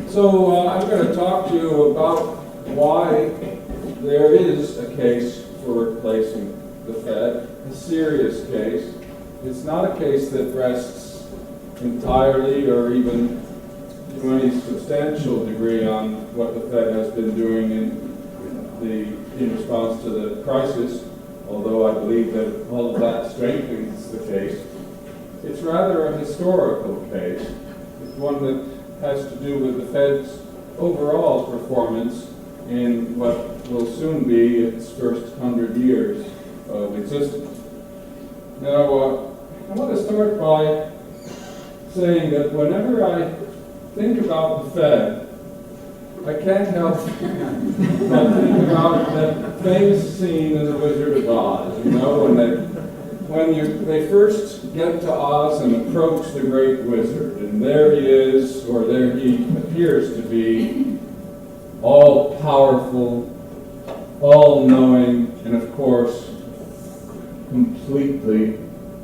So I'm going to talk to you about why there is a case for replacing the Fed, a serious case. It's not a case that rests entirely or even to any substantial degree on what the Fed has been doing in response to the crisis, although I believe that all of that strengthens the case. It's rather a historical case. It's one that has to do with the Fed's overall performance in what will soon be its first 100 years of existence. Now, I want to start by saying that whenever I think about the Fed, I can't help but think about that famous scene in The Wizard of Oz, you know, when they first get to Oz and approach the great wizard, and there he is, or there he appears to be, all-powerful, all-knowing, and of course, completely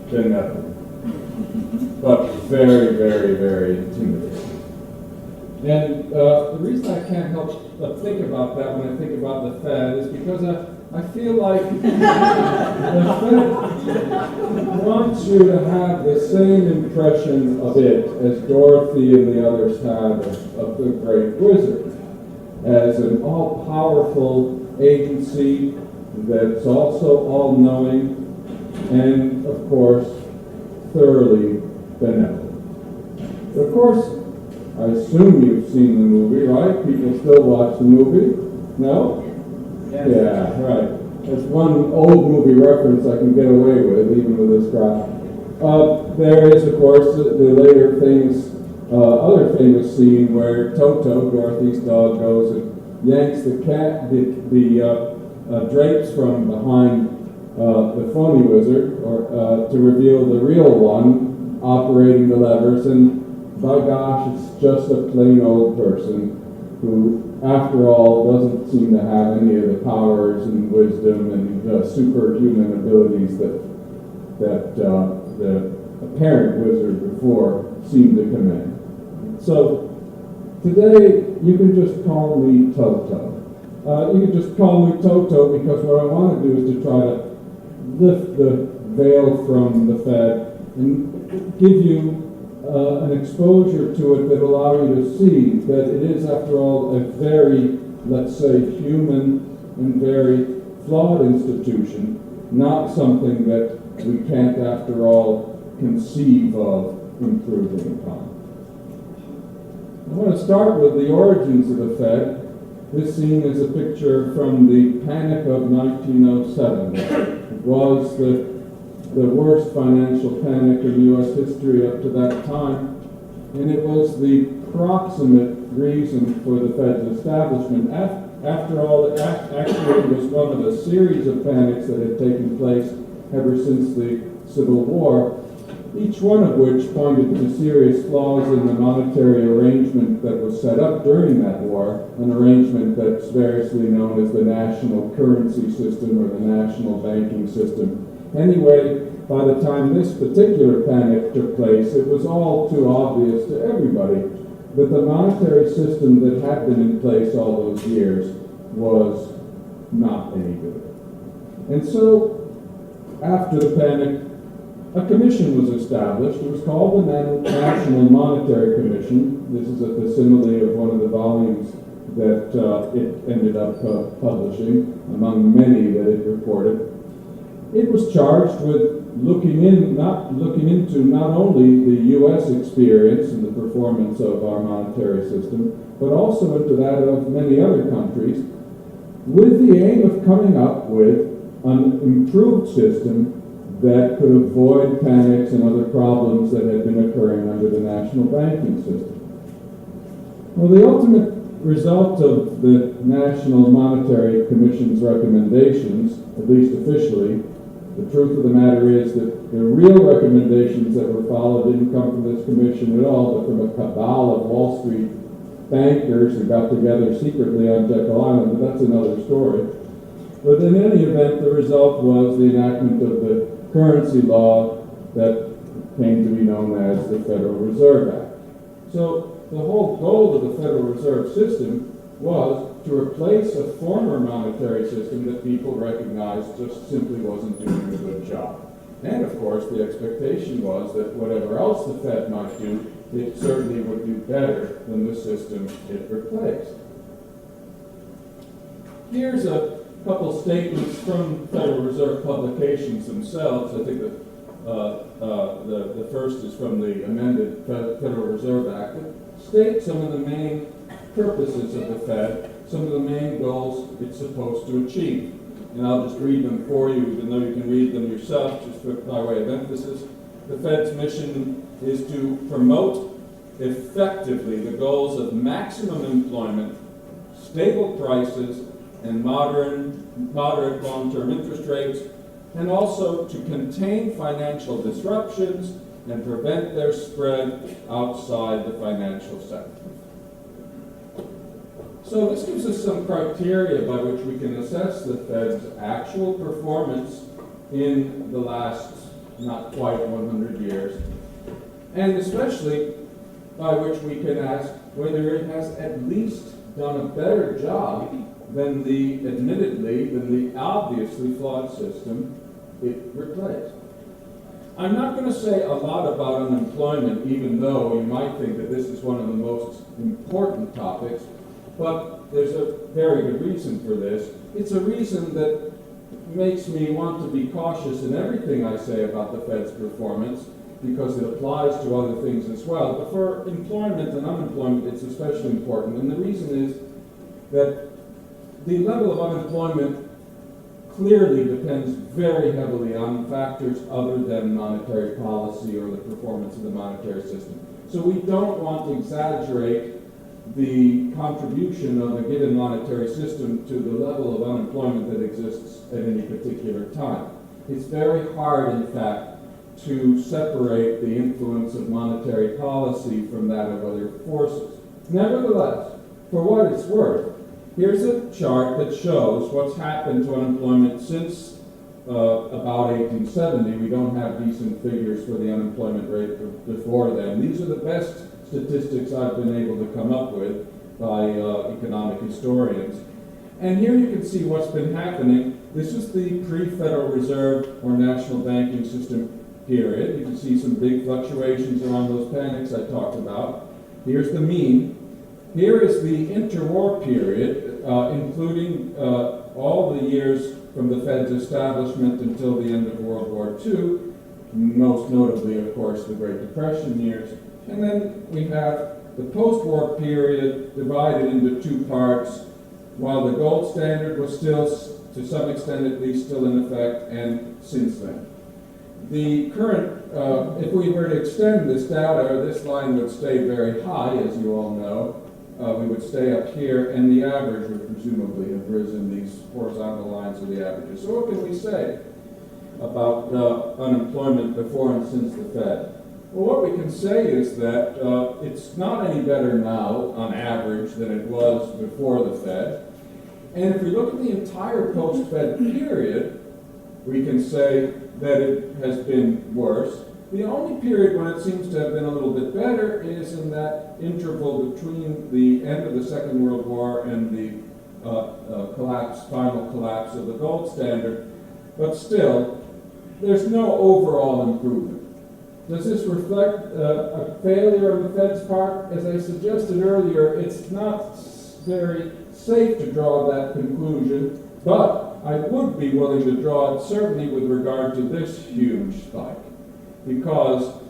benevolent, but very, very, very intimidating. And the reason I can't help but think about that when I think about the Fed is because I feel like the Fed wants you to have the same impression of it as Dorothy and the others had of the great wizard, as an all-powerful agency that's also all-knowing and, of course, thoroughly benevolent. But of course, I assume you've seen the movie, right? People still watch the movie? No? Yes. Yeah, right. That's one old movie reference I can get away with, even with this crowd. There is, of course, the later famous, other famous scene where Toto, Dorothy's dog, goes and yanks the drapes from behind the phony wizard, or to reveal the real one operating the levers, and by gosh, it's just a plain old person who, after all, doesn't seem to have any of the powers and wisdom and superhuman abilities that the apparent wizard before seemed to command. So today, you can just call me Toto. You can just call me Toto because what I want to do is to try to lift the veil from the Fed and give you an exposure to it that will allow you to see that it is, after all, a very, let's say, human and very flawed institution, not something that we can't, after all, conceive of improving upon. I want to start with the origins of the Fed. This scene is a picture from the Panic of 1907. It was the worst financial panic in U.S. history up to that time, and it was the proximate reason for the Fed's establishment. After all, actually it was one of a series of panics that had taken place ever since the Civil War, each one of which pointed to serious flaws in the monetary arrangement that was set up during that war, an arrangement that's variously known as the national currency system or the national banking system. Anyway, by the time this particular panic took place, it was all too obvious to everybody that the monetary system that had been in place all those years was not any good. And so, after the panic, a commission was established. It was called the National Monetary Commission. This is a facsimile of one of the volumes that it ended up publishing, among many that it reported. It was charged with looking into not only the U.S. experience and the performance of our monetary system, but also into that of many other countries, with the aim of coming up with an improved system that could avoid panics and other problems that had been occurring under the national banking system. Well, the ultimate result of the National Monetary Commission's recommendations, at least officially, the truth of the matter is that the real recommendations that were followed didn't come from this commission at all, but from a cabal of Wall Street bankers who got together secretly on Jekyll Island, but that's another story. But in any event, the result was the enactment of the currency law that came to be known as the Federal Reserve Act. So the whole goal of the Federal Reserve System was to replace a former monetary system that people recognized just simply wasn't doing a good job. And of course, the expectation was that whatever else the Fed might do, it certainly would do better than the system it replaced. Here's a couple statements from Federal Reserve publications themselves. I think that the first is from the amended Federal Reserve Act. It states some of the main purposes of the Fed, some of the main goals it's supposed to achieve. And I'll just read them for you, even though you can read them yourself, just by way of emphasis. The Fed's mission is to promote effectively the goals of maximum employment, stable prices, and moderate long-term interest rates, and also to contain financial disruptions and prevent their spread outside the financial sector. So this gives us some criteria by which we can assess the Fed's actual performance in the last not quite 100 years, and especially by which we can ask whether it has at least done a better job than the obviously flawed system it replaced. I'm not going to say a lot about unemployment, even though you might think that this is one of the most important topics, but there's a very good reason for this. It's a reason that makes me want to be cautious in everything I say about the Fed's performance, because it applies to other things as well. But for employment and unemployment, it's especially important. And the reason is that the level of unemployment clearly depends very heavily on factors other than monetary policy or the performance of the monetary system. So we don't want to exaggerate the contribution of a given monetary system to the level of unemployment that exists at any particular time. It's very hard, in fact, to separate the influence of monetary policy from that of other forces. Nevertheless, for what it's worth, here's a chart that shows what's happened to unemployment since about 1870. We don't have decent figures for the unemployment rate before then. These are the best statistics I've been able to come up with by economic historians. And here you can see what's been happening. This is the pre-Federal Reserve or national banking system period. You can see some big fluctuations around those panics I talked about. Here's the mean. Here is the interwar period, including all the years from the Fed's establishment until the end of World War II, most notably, of course, the Great Depression years. And then we have the post-war period divided into two parts, while the gold standard was still, to some extent at least, still in effect, and since then. The current, if we were to extend this data, this line would stay very high, as you all know. We would stay up here, and the average would presumably have risen. These horizontal lines are the averages. So what can we say about unemployment before and since the Fed? Well, what we can say is that it's not any better now, on average, than it was before the Fed. And if we look at the entire post-Fed period, we can say that it has been worse. The only period when it seems to have been a little bit better is in that interval between the end of the Second World War and the final collapse of the gold standard. But still, there's no overall improvement. Does this reflect a failure on the Fed's part? As I suggested earlier, it's not very safe to draw that conclusion, but I would be willing to draw it certainly with regard to this huge spike, because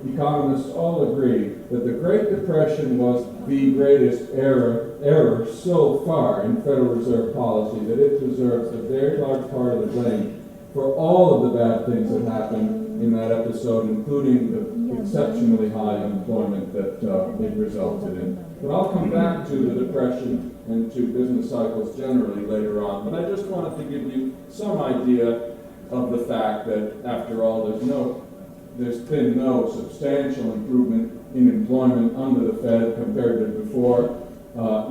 economists all agree that the Great Depression was the greatest error so far in Federal Reserve policy that it deserves a very large part of the blame for all of the bad things that happened in that episode, including the exceptionally high unemployment that it resulted in. But I'll come back to the Depression and to business cycles generally later on. But I just wanted to give you some idea of the fact that, after all, there's been no substantial improvement in employment under the Fed compared to before,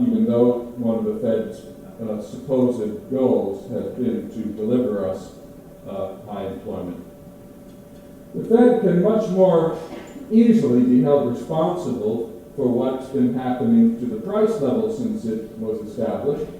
even though one of the Fed's supposed goals has been to deliver us high employment. The Fed can much more easily be held responsible for what's been happening to the price level since it was established,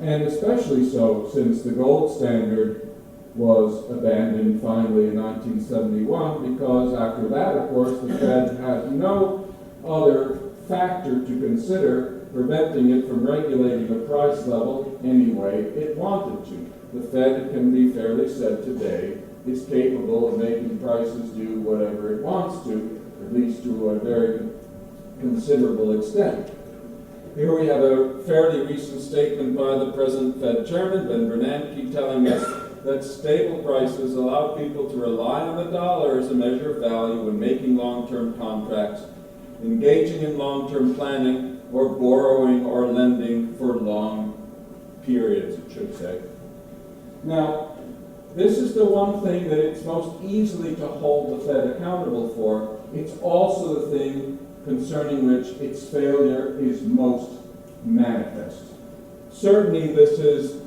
and especially so since the gold standard was abandoned finally in 1971, because after that, of course, the Fed had no other factor to consider preventing it from regulating the price level any way it wanted to. The Fed, it can be fairly said today, is capable of making prices do whatever it wants to, at least to a very considerable extent. Here we have a fairly recent statement by the present Fed Chairman, Ben Bernanke, telling us that stable prices allow people to rely on the dollar as a measure of value when making long-term contracts, engaging in long-term planning, or borrowing or lending for long periods, it should say. Now, this is the one thing that it's most easily to hold the Fed accountable for. It's also the thing concerning which its failure is most manifest. Certainly this is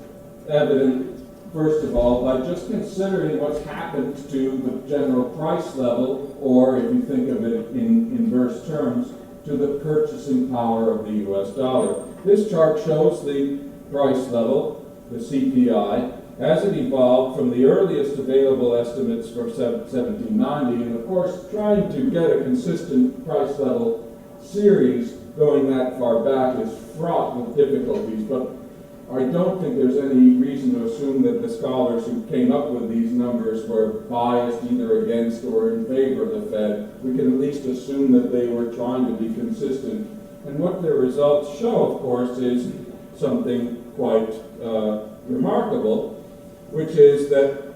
evident, first of all, by just considering what's happened to the general price level, or if you think of it in inverse terms, to the purchasing power of the US dollar. This chart shows the price level, the CPI, as it evolved from the earliest available estimates for 1790, and of course trying to get a consistent price level series going that far back is fraught with difficulties, but I don't think there's any reason to assume that the scholars who came up with these numbers were biased either against or in favor of the Fed. We can at least assume that they were trying to be consistent. And what their results show, of course, is something quite remarkable, which is that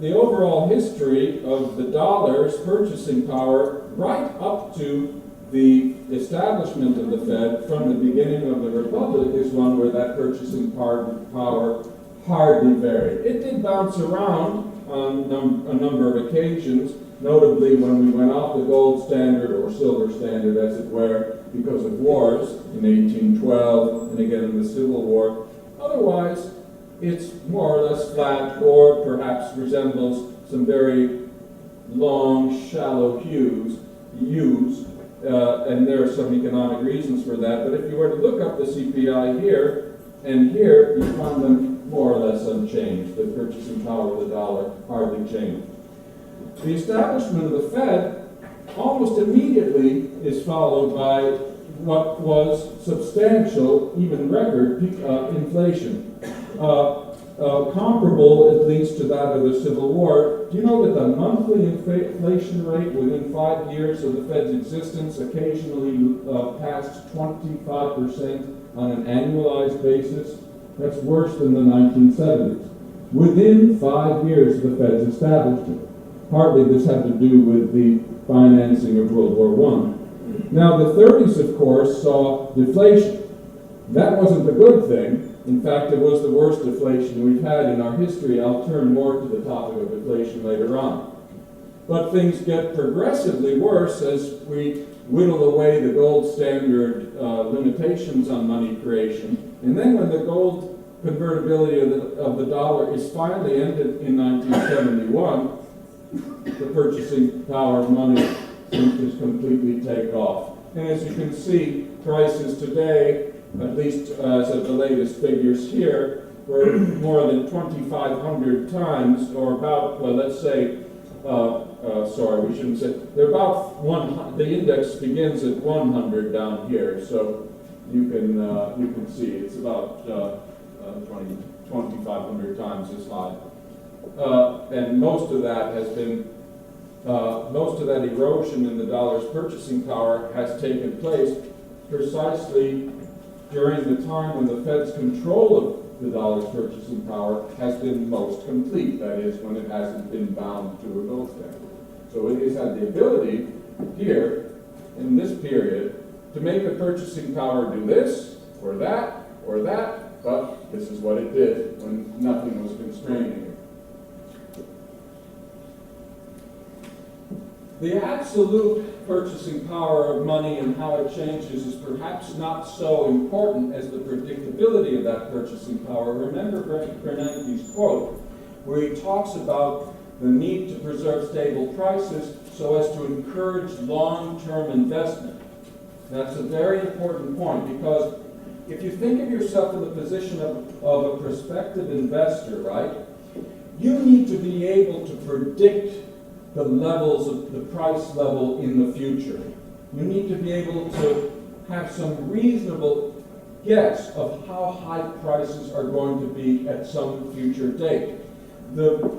the overall history of the dollar's purchasing power right up to the establishment of the Fed from the beginning of the Republic is one where that purchasing power hardly varied. It did bounce around on a number of occasions, notably when we went off the gold standard or silver standard, as it were, because of wars in 1812 and again in the Civil War. Otherwise, it's more or less flat, or perhaps resembles some very long, shallow U's, and there are some economic reasons for that. But if you were to look up the CPI here and here, you find them more or less unchanged. The purchasing power of the dollar hardly changed. The establishment of the Fed almost immediately is followed by what was substantial, even record, inflation. Comparable at least to that of the Civil War. Do you know that the monthly inflation rate within 5 years of the Fed's existence occasionally passed 25% on an annualized basis? That's worse than the 1970s. Within 5 years of the Fed's establishment. Partly this had to do with the financing of World War I. Now the 30s, of course, saw deflation. That wasn't a good thing. In fact, it was the worst deflation we've had in our history. I'll turn more to the topic of deflation later on. But things get progressively worse as we whittle away the gold standard limitations on money creation. And then when the gold convertibility of the dollar is finally ended in 1971, the purchasing power of money seems to completely take off. And as you can see, prices today, at least as of the latest figures here, were more than 2,500 times, or about, well, let's say, sorry, we shouldn't say, they're about the index begins at 100 down here, so you can see it's about 2,500 times as high. And most of that has been, most of that erosion in the dollar's purchasing power has taken place precisely during the time when the Fed's control of the dollar's purchasing power has been most complete, that is, when it hasn't been bound to a gold standard. So it has had the ability here, in this period, to make the purchasing power do this, or that, but this is what it did when nothing was constraining it. The absolute purchasing power of money and how it changes is perhaps not so important as the predictability of that purchasing power. Remember Bernanke's quote, where he talks about the need to preserve stable prices so as to encourage long-term investment. That's a very important point, because if you think of yourself in the position of a prospective investor, right, you need to be able to predict the levels of the price level in the future. You need to be able to have some reasonable guess of how high prices are going to be at some future date. The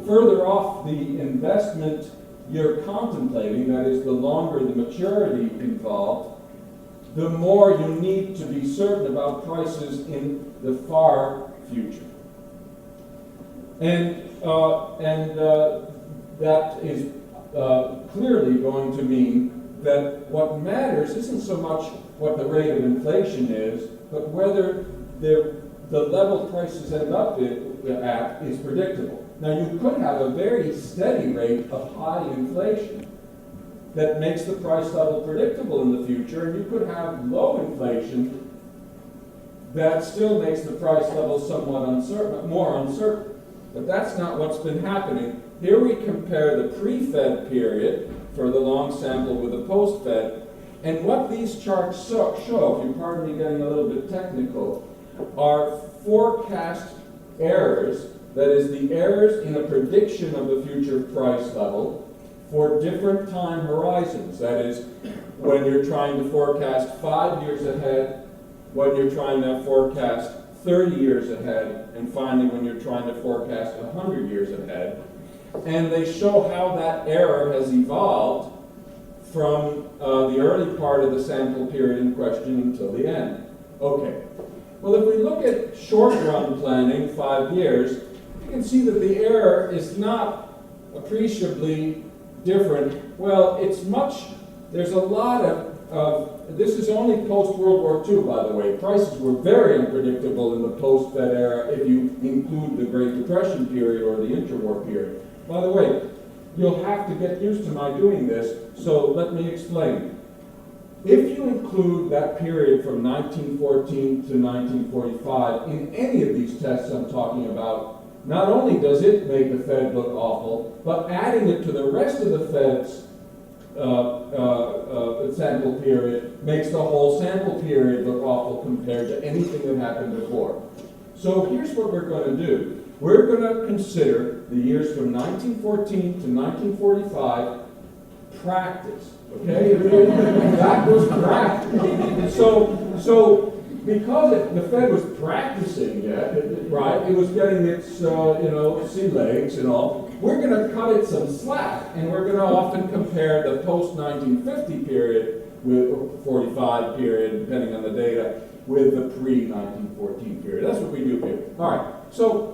further off the investment you're contemplating, that is, the longer the maturity involved, the more you need to be certain about prices in the far future. And that is clearly going to mean that what matters isn't so much what the rate of inflation is, but whether the level prices end up at is predictable. Now, you could have a very steady rate of high inflation that makes the price level predictable in the future, and you could have low inflation that still makes the price level somewhat uncertain, more uncertain. But that's not what's been happening. Here we compare the pre-Fed period for the long sample with the post-Fed, and what these charts show, if you pardon me getting a little bit technical, are forecast errors, that is, the errors in a prediction of the future price level for different time horizons. That is, when you're trying to forecast 5 years ahead, when you're trying to forecast 30 years ahead, and finally when you're trying to forecast 100 years ahead. And they show how that error has evolved from the early part of the sample period in question until the end. Okay. Well, if we look at short-run planning, 5 years, you can see that the error is not appreciably different. Well, it's much, there's a lot of, this is only post-World War II, by the way. Prices were very unpredictable in the post-Fed era if you include the Great Depression period or the interwar period. By the way, you'll have to get used to my doing this, so let me explain. If you include that period from 1914 to 1945 in any of these tests I'm talking about, not only does it make the Fed look awful, but adding it to the rest of the Fed's sample period makes the whole sample period look awful compared to anything that happened before. So here's what we're going to do. We're going to consider the years from 1914 to 1945 practice. Okay? That was practice. So because the Fed was practicing yet, right, it was getting its, sea legs and all, we're going to cut it some slack, and we're going to often compare the post-1950 period with 45 period, depending on the data, with the pre-1914 period. That's what we do here. All right, so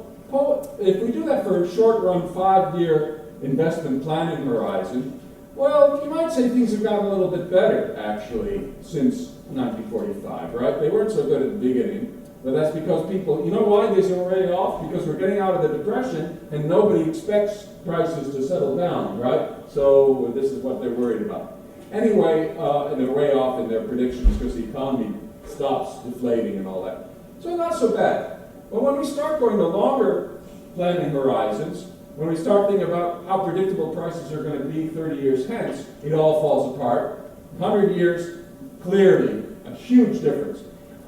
if we do that for a short-run 5-year investment planning horizon, well, you might say things have gotten a little bit better, actually, since 1945, right? They weren't so good at the beginning, but that's because people, you know why these are already off? Because we're getting out of the Depression, and nobody expects prices to settle down, right? So this is what they're worried about. Anyway, and they're way off in their predictions because the economy stops deflating and all that. So not so bad. But when we start going to longer planning horizons, when we start thinking about how predictable prices are going to be 30 years hence, it all falls apart. 100 years, clearly, a huge difference.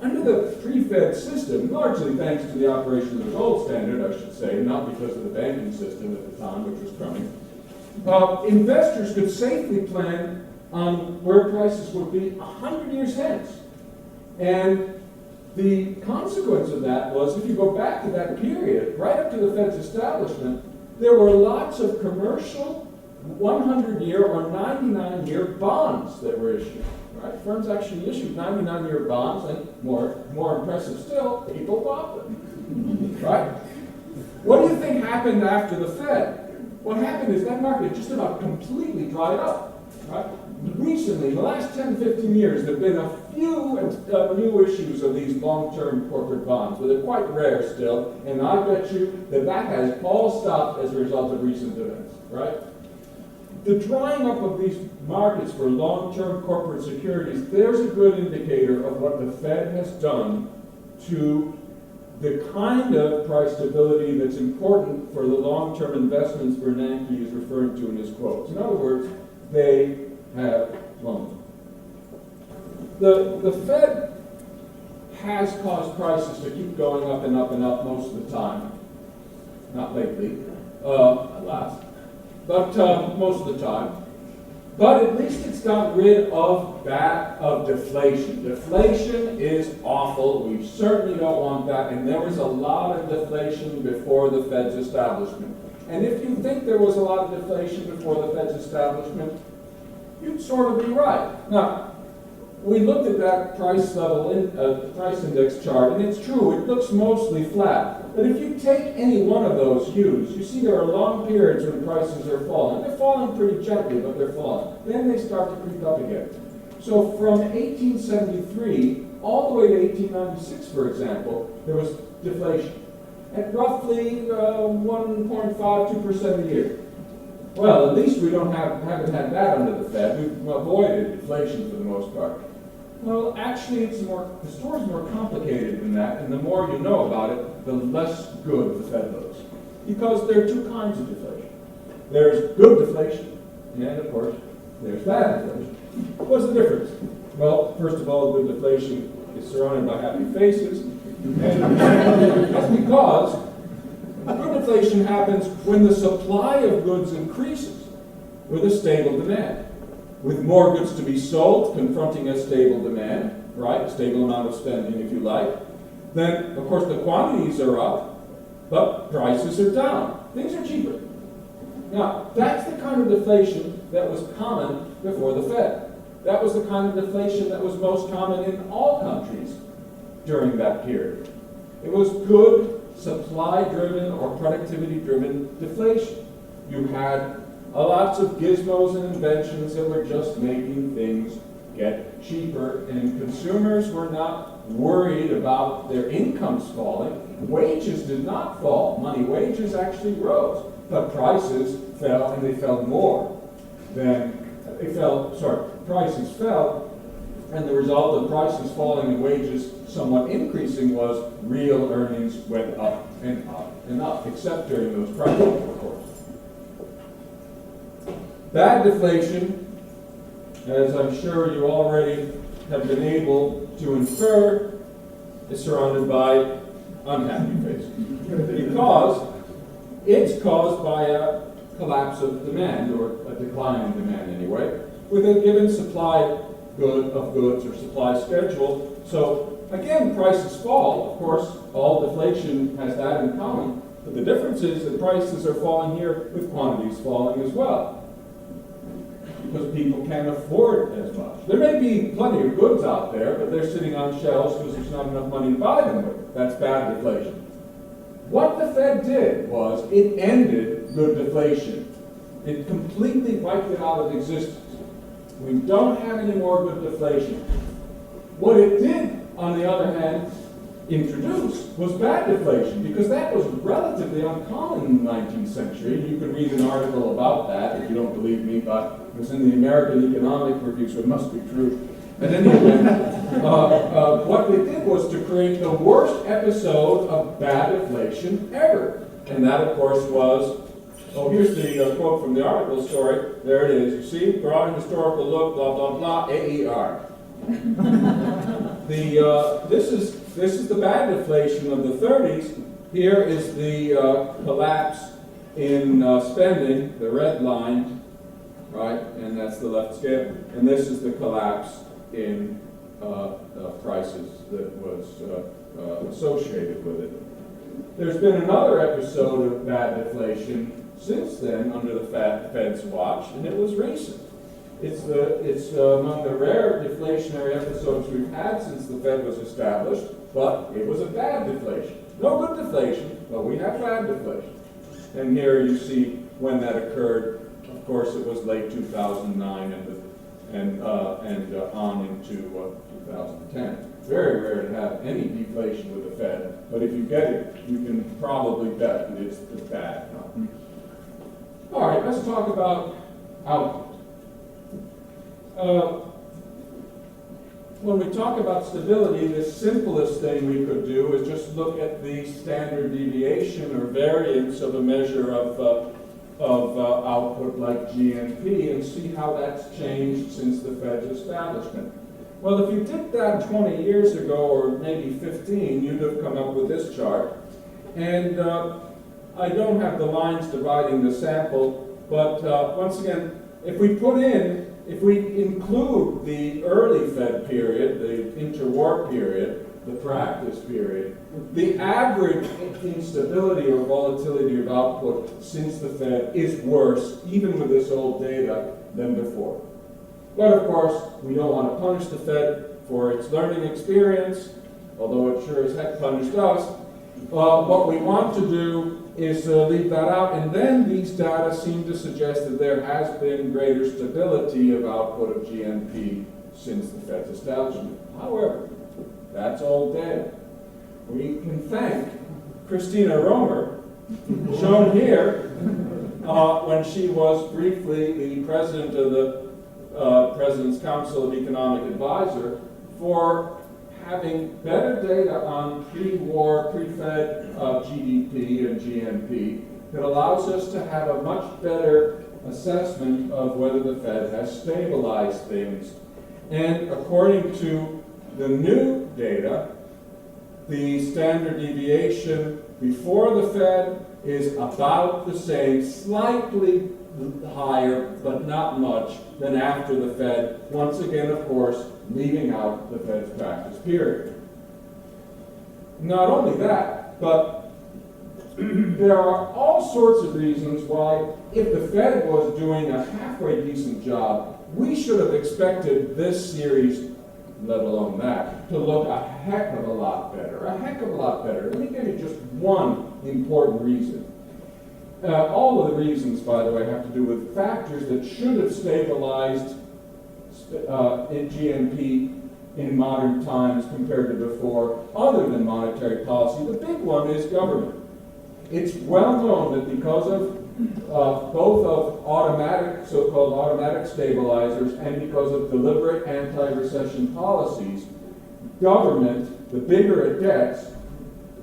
Under the pre-Fed system, largely thanks to the operation of the gold standard, I should say, not because of the banking system at the time, which was crummy, investors could safely plan on where prices would be 100 years hence. And the consequence of that was, if you go back to that period, right up to the Fed's establishment, there were lots of commercial 100-year or 99-year bonds that were issued. Right? Firms actually issued 99-year bonds, and more impressive still, people bought them. Right? What do you think happened after the Fed? What happened is that market just about completely dried up. Right? Recently, in the last 10, 15 years, there have been a few new issues of these long-term corporate bonds, but they're quite rare still, and I bet you that has all stopped as a result of recent events, right? The drying up of these markets for long-term corporate securities, there's a good indicator of what the Fed has done to the kind of price stability that's important for the long-term investments Bernanke is referring to in his quotes. In other words, they have plumbed. the Fed has caused prices to keep going up and up and up most of the time. Not lately, alas, but most of the time. But at least it's got rid of deflation. Deflation is awful. We certainly don't want that. And there was a lot of deflation before the Fed's establishment. And if you think there was a lot of deflation before the Fed's establishment, you'd sort of be right. Now, we looked at that price index chart, and it's true, it looks mostly flat. But if you take any one of those hues, you see there are long periods when prices are falling. They're falling pretty gently, but they're falling. Then they start to creep up again. So from 1873 all the way to 1896, for example, there was deflation at roughly 1.5, 2% a year. Well, at least we haven't had that under the Fed. We've avoided inflation for the most part. Well, actually, the story's more complicated than that, and the more you know about it, the less good the Fed looks. Because there are two kinds of deflation. There's good deflation, and of course, there's bad deflation. What's the difference? Well, first of all, good deflation is surrounded by happy faces, and that's because good deflation happens when the supply of goods increases with a stable demand. With more goods to be sold, confronting a stable demand, right? A stable amount of spending, if you like. Then, of course, the quantities are up, but prices are down. Things are cheaper. Now, that's the kind of deflation that was common before the Fed. That was the kind of deflation that was most common in all countries during that period. It was good supply-driven or productivity-driven deflation. You had lots of gizmos and inventions that were just making things get cheaper, and consumers were not worried about their incomes falling. Wages did not fall. Money wages actually rose, but prices fell, and they fell more than prices fell, and the result of prices falling and wages somewhat increasing was real earnings went up and up and up, except during those crises, of course. Bad deflation, as I'm sure you already have been able to infer, is surrounded by unhappy faces. Because it's caused by a collapse of demand, or a decline in demand anyway, with a given supply of goods or supply schedule. So again, prices fall. Of course, all deflation has that in common. But the difference is that prices are falling here with quantities falling as well, because people can't afford as much. There may be plenty of goods out there, but they're sitting on shelves because there's not enough money to buy them with. That's bad deflation. What the Fed did was it ended good deflation. It completely wiped it out of existence. We don't have any more good deflation. What it did, on the other hand, introduce was bad deflation, because that was relatively uncommon in the 19th century. You can read an article about that if you don't believe me, but it was in the American Economic Review, so it must be true. At any event, what they did was to create the worst episode of bad deflation ever. And that, of course, was, here's the quote from the article story. There it is. You see, broad historical look, blah, blah, blah, AER. This is the bad deflation of the 30s. Here is the collapse in spending, the red line, right? And that's the left scale. And this is the collapse in prices that was associated with it. There's been another episode of bad deflation since then under the Fed's watch, and it was recent. It's among the rare deflationary episodes we've had since the Fed was established, but it was a bad deflation. No good deflation, but we have bad deflation. And here you see when that occurred. Of course, it was late 2009 and on into 2010. Very rare to have any deflation with the Fed, but if you get it, you can probably bet that it's bad. All right, let's talk about output. When we talk about stability, the simplest thing we could do is just look at the standard deviation or variance of a measure of output like GNP and see how that's changed since the Fed's establishment. Well, if you did that 20 years ago, or maybe 15, you'd have come up with this chart. And I don't have the lines dividing the sample, but once again, if we include the early Fed period, the interwar period, the practice period, the average instability or volatility of output since the Fed is worse, even with this old data, than before. But of course, we don't want to punish the Fed for its learning experience, although it sure as heck punished us. What we want to do is leave that out, and then these data seem to suggest that there has been greater stability of output of GNP since the Fed's establishment. However, that's old data. We can thank Christina Romer, shown here, when she was briefly the president of the President's Council of Economic Advisor, for having better data on pre-war, pre-Fed GDP and GNP that allows us to have a much better assessment of whether the Fed has stabilized things. And according to the new data, the standard deviation before the Fed is about the same, slightly higher, but not much, than after the Fed. Once again, of course, leaving out the Fed's practice period. Not only that, but there are all sorts of reasons why, if the Fed was doing a halfway decent job, we should have expected this series, let alone that, to look a heck of a lot better. A heck of a lot better. Let me give you just one important reason. All of the reasons, by the way, have to do with factors that should have stabilized in GNP in modern times compared to before, other than monetary policy. The big one is government. It's well known that because of both of automatic, so-called automatic stabilizers, and because of deliberate anti-recession policies, government, the bigger it gets,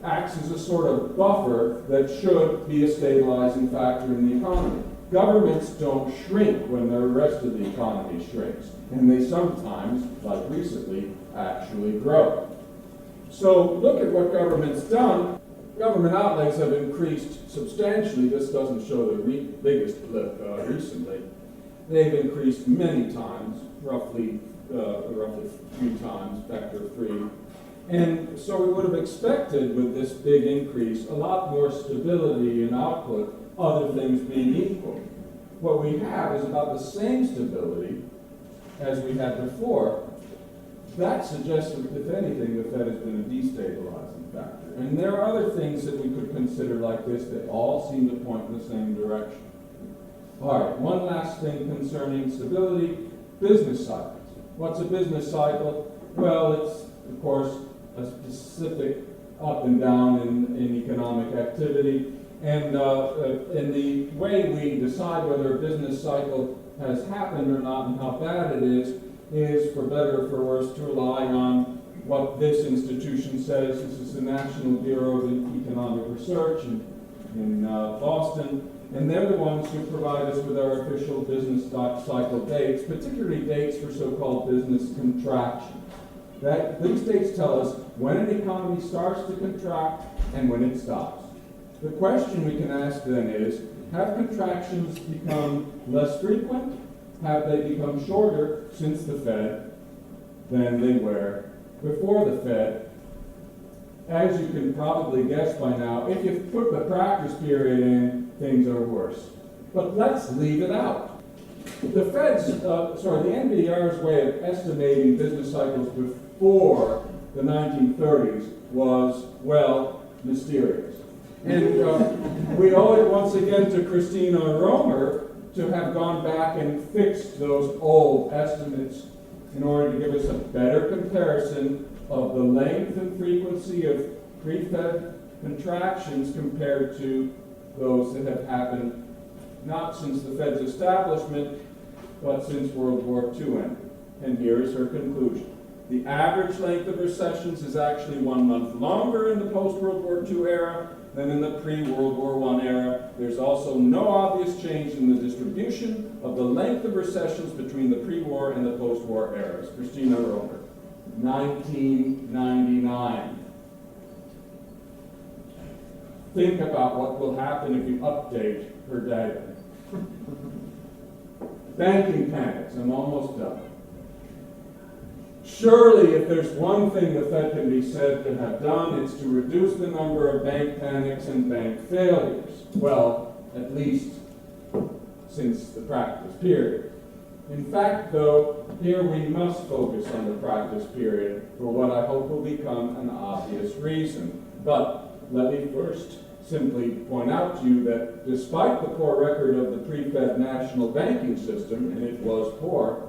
acts as a sort of buffer that should be a stabilizing factor in the economy. Governments don't shrink when the rest of the economy shrinks, and they sometimes, like recently, actually grow. So look at what government's done. Government outlays have increased substantially. This doesn't show the biggest blip recently. They've increased many times, roughly 3 times, factor of 3. And so we would have expected with this big increase a lot more stability in output, other things being equal. What we have is about the same stability as we had before. That suggests that, if anything, the Fed has been a destabilizing factor. And there are other things that we could consider like this that all seem to point in the same direction. All right, one last thing concerning stability, business cycles. What's a business cycle? Well, it's, of course, a specific up and down in economic activity. And the way we decide whether a business cycle has happened or not and how bad it is, for better or for worse, to rely on what this institution says. This is the National Bureau of Economic Research in Boston. And they're the ones who provide us with our official business cycle dates, particularly dates for so-called business contraction. These dates tell us when an economy starts to contract and when it stops. The question we can ask then is, have contractions become less frequent? Have they become shorter since the Fed than they were before the Fed? As you can probably guess by now, if you put the practice period in, things are worse. But let's leave it out. The NBER's way of estimating business cycles before the 1930s was, well, mysterious. And we owe it once again to Christina Romer to have gone back and fixed those old estimates in order to give us a better comparison of the length and frequency of pre-Fed contractions compared to those that have happened not since the Fed's establishment, but since World War II ended. And here is her conclusion. The average length of recessions is actually 1 month longer in the post-World War II era than in the pre-World War I era. There's also no obvious change in the distribution of the length of recessions between the pre-war and the post-war eras. Christina Romer. 1999. Think about what will happen if you update her data. Banking panics, I'm almost done. Surely, if there's one thing the Fed can be said to have done, it's to reduce the number of bank panics and bank failures. Well, at least since the practice period. In fact, though, here we must focus on the practice period for what I hope will become an obvious reason. But let me first simply point out to you that despite the poor record of the pre-Fed national banking system, and it was poor,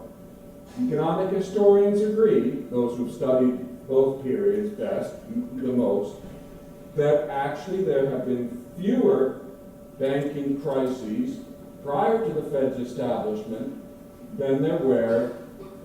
economic historians agree, those who've studied both periods best, the most, that actually there have been fewer banking crises prior to the Fed's establishment than there were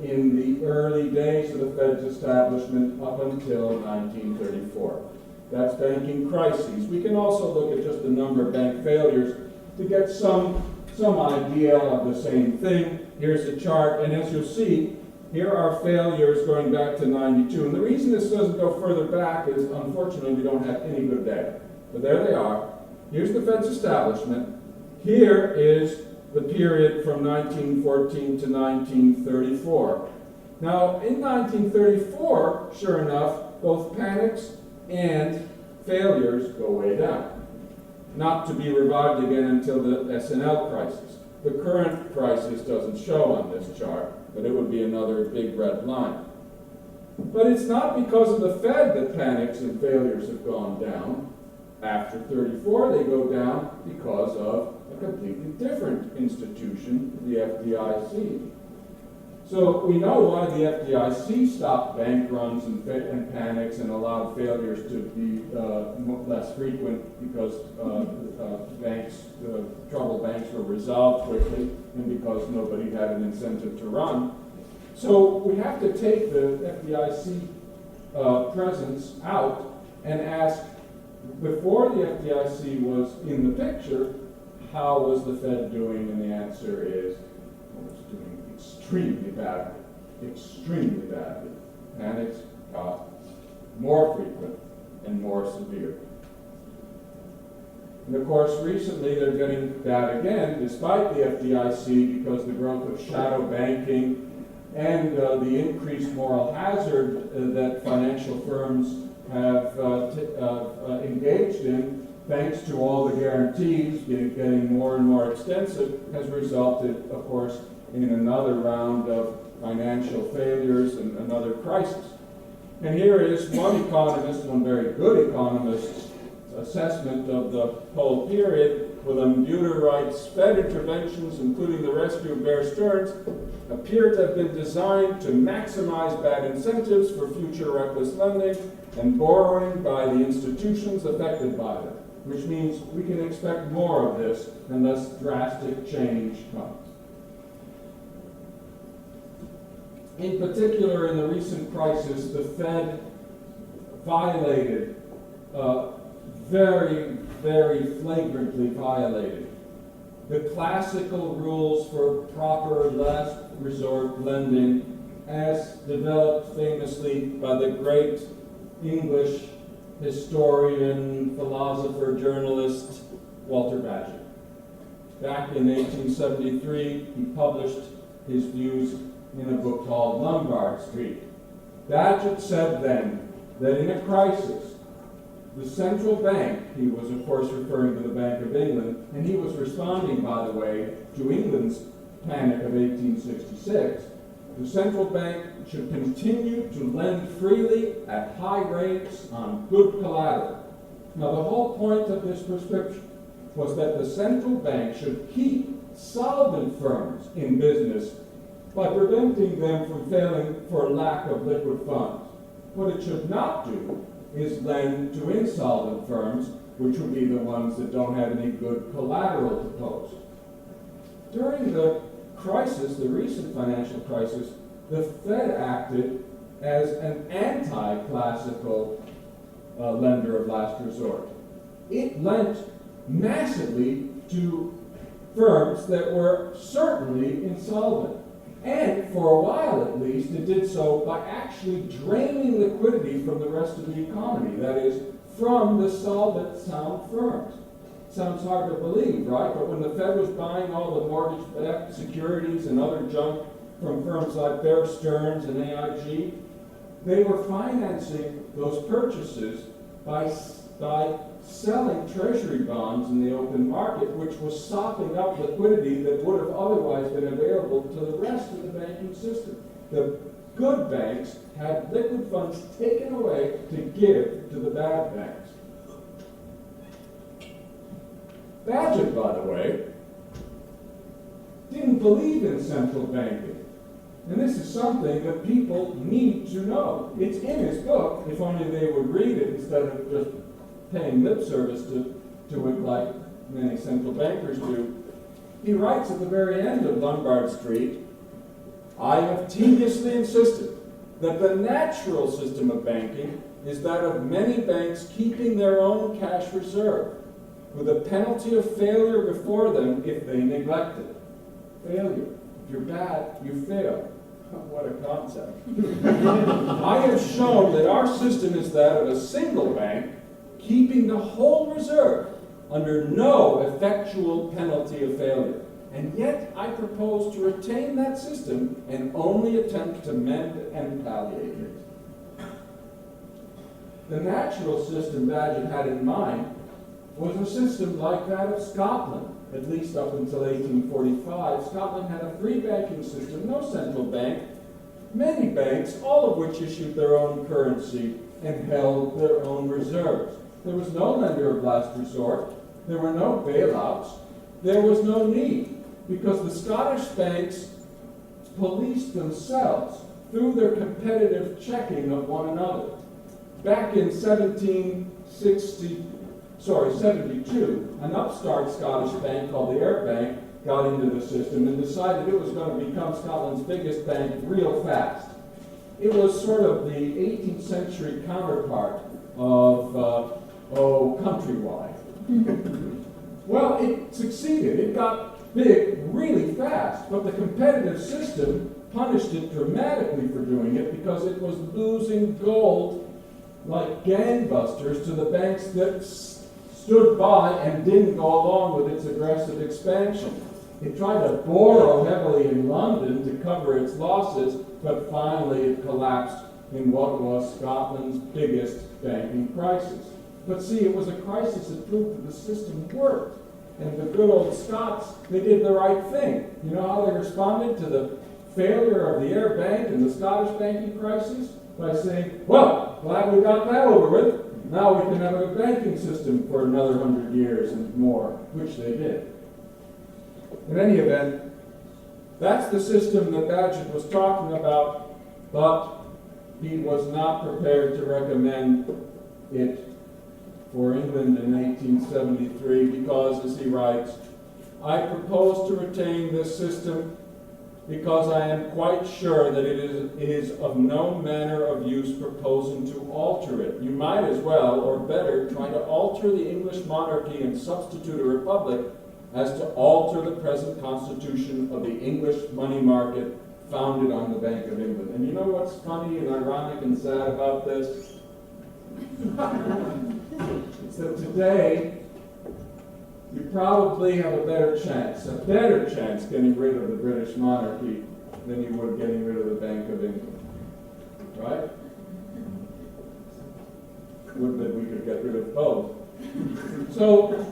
in the early days of the Fed's establishment up until 1934. That's banking crises. We can also look at just the number of bank failures to get some idea of the same thing. Here's a chart, and as you'll see, here are failures going back to 92. And the reason this doesn't go further back is, unfortunately, we don't have any good data. But there they are. Here's the Fed's establishment. Here is the period from 1914 to 1934. Now, in 1934, sure enough, both panics and failures go way down. Not to be revived again until the S&L crisis. The current crisis doesn't show on this chart, but it would be another big red line. But it's not because of the Fed that panics and failures have gone down. After 34, they go down because of a completely different institution, the FDIC. So we know why the FDIC stopped bank runs and panics and allowed failures to be less frequent because troubled banks were resolved quickly and because nobody had an incentive to run. So we have to take the FDIC presence out and ask, before the FDIC was in the picture, how was the Fed doing? And the answer is, well, it's doing extremely badly. Extremely badly. Panics got more frequent and more severe. And of course, recently they're getting bad again, despite the FDIC, because the growth of shadow banking and the increased moral hazard that financial firms have engaged in, thanks to all the guarantees getting more and more extensive, has resulted, of course, in another round of financial failures and another crisis. And here is one economist, one very good economist's assessment of the whole period. William writes, Fed interventions, including the rescue of Bear Stearns, appear to have been designed to maximize bad incentives for future reckless lending and borrowing by the institutions affected by them, which means we can expect more of this unless drastic change comes. In particular, in the recent crisis, the Fed violated, very flagrantly violated, the classical rules for proper last resort lending as developed famously by the great English historian, philosopher, journalist, Walter Bagehot. Back in 1873, he published his views in a book called Lombard Street. Bagehot said then that in a crisis, the central bank, he was of course referring to the Bank of England, and he was responding, by the way, to England's panic of 1866, the central bank should continue to lend freely at high rates on good collateral. Now, the whole point of this prescription was that the central bank should keep solvent firms in business by preventing them from failing for lack of liquid funds. What it should not do is lend to insolvent firms, which would be the ones that don't have any good collateral to post. During the crisis, the recent financial crisis, the Fed acted as an anti-classical lender of last resort. It lent massively to firms that were certainly insolvent. And for a while at least, it did so by actually draining liquidity from the rest of the economy, that is, from the solvent sound firms. Sounds hard to believe, right? But when the Fed was buying all the mortgage-backed securities and other junk from firms like Bear Stearns and AIG, they were financing those purchases by selling treasury bonds in the open market, which was sopping up liquidity that would have otherwise been available to the rest of the banking system. The good banks had liquid funds taken away to give to the bad banks. Bagehot, by the way, didn't believe in central banking. And this is something that people need to know. It's in his book, if only they would read it instead of just paying lip service to it like many central bankers do. He writes at the very end of Lombard Street, I have tediously insisted that the natural system of banking is that of many banks keeping their own cash reserve, with a penalty of failure before them if they neglect it. Failure. If you're bad, you fail. What a concept. I have shown that our system is that of a single bank keeping the whole reserve under no effectual penalty of failure. And yet I propose to retain that system and only attempt to mend and palliate it. The natural system Bagehot had in mind was a system like that of Scotland. At least up until 1845, Scotland had a free banking system, no central bank, many banks, all of which issued their own currency and held their own reserves. There was no lender of last resort. There were no bailouts. There was no need, because the Scottish banks policed themselves through their competitive checking of one another. Back in 72, an upstart Scottish bank called the Ayr Bank got into the system and decided it was going to become Scotland's biggest bank real fast. It was sort of the 18th century counterpart of Countrywide. Well, it succeeded. It got big really fast, but the competitive system punished it dramatically for doing it because it was losing gold like gangbusters to the banks that stood by and didn't go along with its aggressive expansion. It tried to borrow heavily in London to cover its losses, but finally it collapsed in what was Scotland's biggest banking crisis. But see, it was a crisis that proved that the system worked. And the good old Scots, they did the right thing. You know how they responded to the failure of the Ayr Bank and the Scottish banking crisis? By saying, well, glad we got that over with. Now we can have a banking system for another 100 years and more, which they did. In any event, that's the system that Bagehot was talking about, but he was not prepared to recommend it for England in 1873 because, as he writes, I propose to retain this system because I am quite sure that it is of no manner of use proposing to alter it. You might as well, or better, try to alter the English monarchy and substitute a republic as to alter the present constitution of the English money market founded on the Bank of England. And you know what's funny and ironic and sad about this? It's that today, you probably have a better chance getting rid of the British monarchy than you would getting rid of the Bank of England. Right? Would that we could get rid of both. So,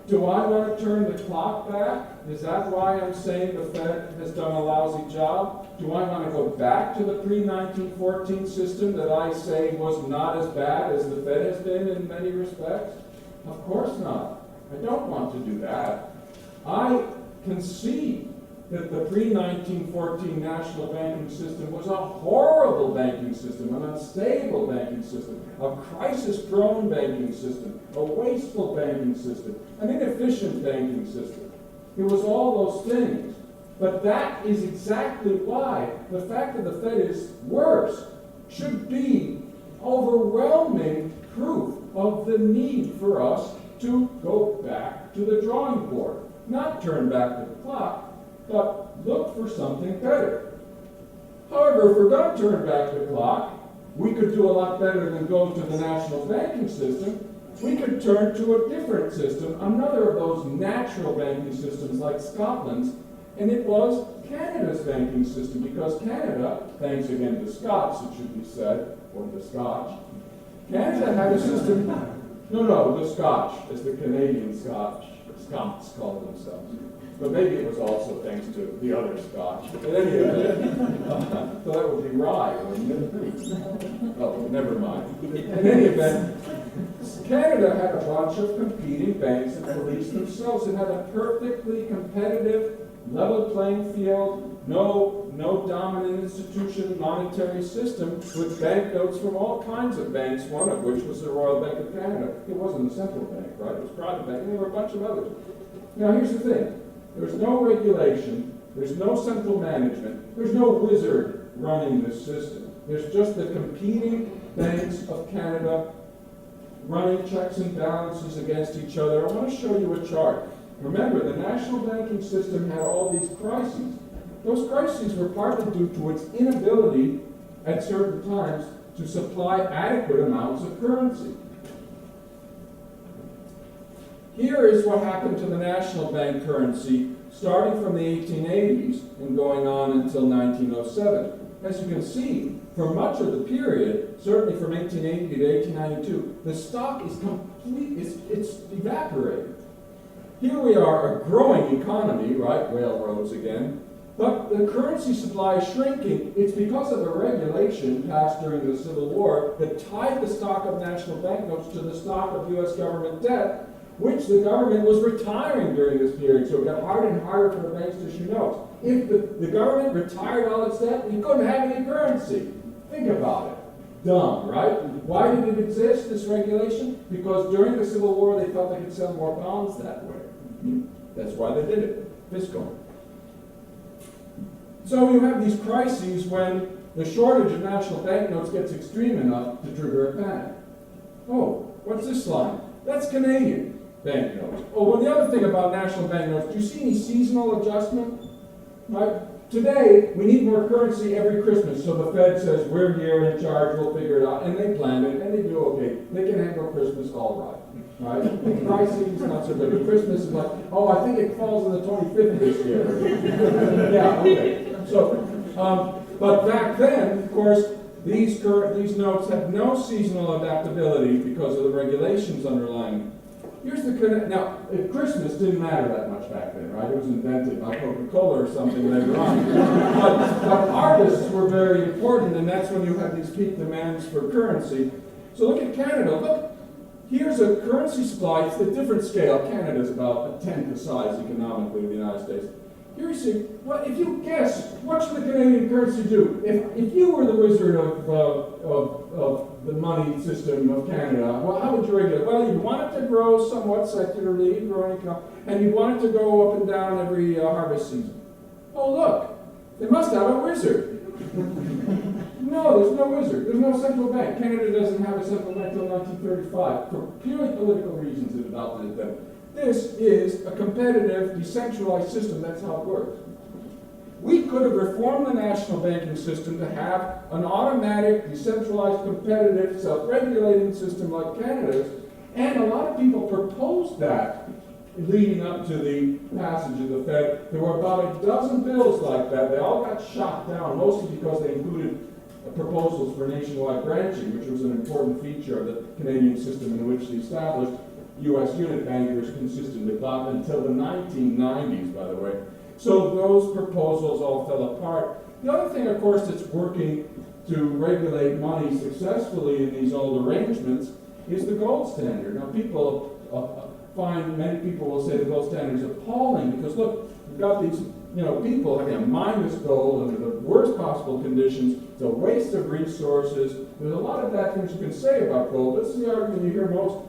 do I want to turn the clock back? Is that why I'm saying the Fed has done a lousy job? Do I want to go back to the pre-1914 system that I say was not as bad as the Fed has been in many respects? Of course not. I don't want to do that. I concede that the pre-1914 national banking system was a horrible banking system, an unstable banking system, a crisis-prone banking system, a wasteful banking system, an inefficient banking system. It was all those things. But that is exactly why the fact that the Fed is worse should be overwhelming proof of the need for us to go back to the drawing board. Not turn back the clock, but look for something better. However, if we're going to turn back the clock, we could do a lot better than go to the national banking system. We could turn to a different system, another of those natural banking systems like Scotland's, and it was Canada's banking system, because Canada, thanks again to Scots, it should be said, or the Scotch, Canada had a system, no, the Scotch, as the Canadian Scots call themselves. But maybe it was also thanks to the other Scotch. At any event, so that would be rye, wouldn't it? Oh, never mind. In any event, Canada had a bunch of competing banks that policed themselves. It had a perfectly competitive, level playing field, no dominant institution, monetary system, with banknotes from all kinds of banks, one of which was the Royal Bank of Canada. It wasn't a central bank, right? It was a private bank, and there were a bunch of others. Now, here's the thing. There's no regulation, there's no central management, there's no wizard running this system. There's just the competing banks of Canada running checks and balances against each other. I want to show you a chart. Remember, the national banking system had all these crises. Those crises were partly due to its inability at certain times to supply adequate amounts of currency. Here is what happened to the national bank currency starting from the 1880s and going on until 1907. As you can see, for much of the period, certainly from 1880 to 1892, the stock is it's evaporated. Here we are, a growing economy, right? Railroads again. But the currency supply is shrinking. It's because of a regulation passed during the Civil War that tied the stock of national banknotes to the stock of U.S. government debt, which the government was retiring during this period. So it got harder and harder for the banks to issue notes. If the government retired all its debt, you couldn't have any currency. Think about it. Dumb, right? Why did it exist, this regulation? Because during the Civil War, they felt they could sell more bonds that way. That's why they did it. Fiscal. So you have these crises when the shortage of national banknotes gets extreme enough to trigger a panic. Oh, what's this line? That's Canadian banknotes. Oh, well, the other thing about national banknotes, do you see any seasonal adjustment? Right? Today, we need more currency every Christmas, so the Fed says, we're here in charge, we'll figure it out, and they plan it, and they do okay. They can handle Christmas all right. Right? Pricing's not so good, but Christmas is like, oh, I think it falls on the 25th this year. Yeah, okay. So, but back then, of course, these notes had no seasonal adaptability because of the regulations underlying. Here's the now, Christmas didn't matter that much back then, right? It was invented by Coca-Cola or something later on. but harvests were very important, and that's when you had these peak demands for currency. So look at Canada. Look, here's a currency supply. It's a different scale. Canada's about a tenth the size economically of the United States. Here you see, well, if you guess, what should the Canadian currency do? If you were the wizard of the money system of Canada, well, how would you regulate? Well, you'd want it to grow somewhat secularly, and you'd want it to go up and down every harvest season. Oh, look, they must have a wizard. No, there's no wizard. There's no central bank. Canada doesn't have a central bank until 1935. For purely political reasons, it adopted it then. This is a competitive, decentralized system. That's how it works. We could have reformed the national banking system to have an automatic, decentralized, competitive, self-regulating system like Canada's, and a lot of people proposed that leading up to the passage of the Fed. There were about a dozen bills like that. They all got shot down, mostly because they included proposals for nationwide branching, which was an important feature of the Canadian system in which the established U.S. unit bankers consisted of that until the 1990s, by the way. So those proposals all fell apart. The other thing, of course, that's working to regulate money successfully in these old arrangements is the gold standard. Now, many people will say the gold standard is appalling because, look, you've got these people having a minus gold under the worst possible conditions. It's a waste of resources. There's a lot of bad things you can say about gold. This is the argument you hear most.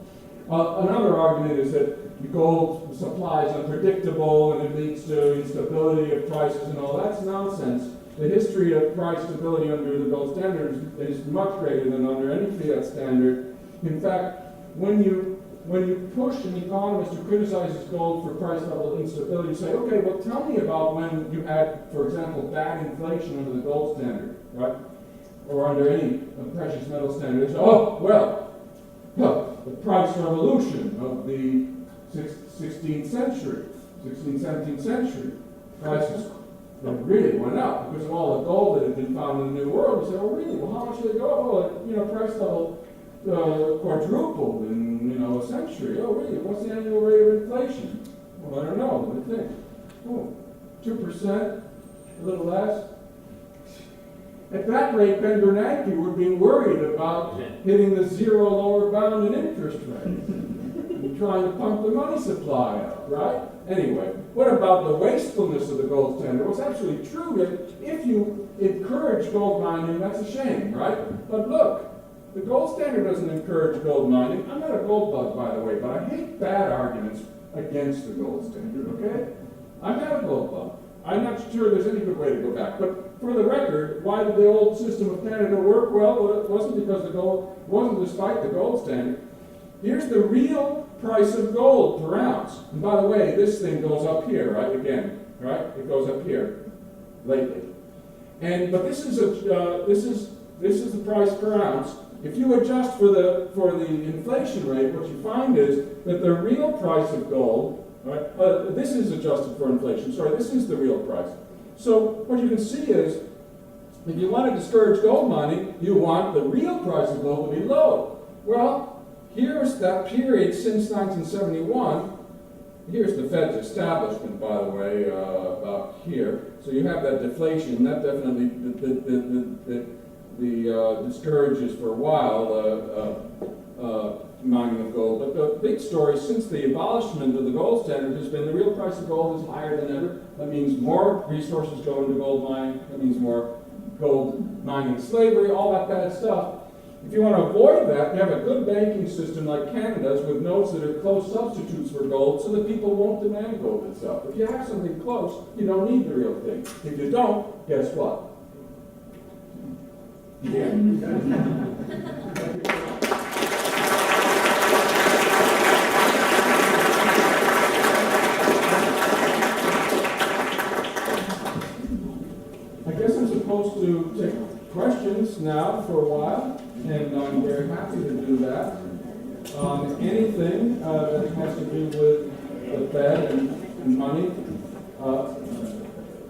Another argument is that gold supply is unpredictable and it leads to instability of prices and all. That's nonsense. The history of price stability under the gold standard is much greater than under any fiat standard. In fact, when you when you push an economist who criticizes gold for price level instability, you say, okay, well, tell me about when you had, for example, bad inflation under the gold standard, right? Or under any precious metal standard. They say, oh, well, the price revolution of the 16th century, 16th, 17th century, prices really went up because of all the gold that had been found in the New World. You say, well, really? Well, how much did they go up? Well, price level quadrupled in, a century. Oh, really? What's the annual rate of inflation? Well, I don't know. Let me think. Oh, 2%? A little less? At that rate, Ben Bernanke would be worried about hitting the zero lower bound in interest rates and trying to pump the money supply up, right? Anyway, what about the wastefulness of the gold standard? Well, it's absolutely true that if you encourage gold mining, that's a shame, right? But look, the gold standard doesn't encourage gold mining. I'm not a gold bug, by the way, but I hate bad arguments against the gold standard, okay? I'm not a gold bug. I'm not sure there's any good way to go back. But for the record, why did the old system of Canada work? Well, it wasn't because the gold, it wasn't despite the gold standard. Here's the real price of gold per ounce. And by the way, this thing goes up here, right? Again, right? It goes up here lately. But this is the price per ounce. If you adjust for the inflation rate, what you find is that the real price of gold, right? This is adjusted for inflation. Sorry, this is the real price. So what you can see is, if you want to discourage gold mining, you want the real price of gold to be low. Well, here's that period since 1971. Here's the Fed's establishment, by the way, about here. So you have that deflation. That definitely discourages for a while mining of gold. But the big story since the abolishment of the gold standard has been the real price of gold is higher than ever. That means more resources go into gold mining. That means more gold mining slavery, all that bad stuff. If you want to avoid that, you have a good banking system like Canada's with notes that are close substitutes for gold so that people won't demand gold itself. If you have something close, you don't need the real thing. If you don't, guess what? Yeah. I guess I'm supposed to take questions now for a while, and I'm very happy to do that. Anything that has to do with the Fed and money.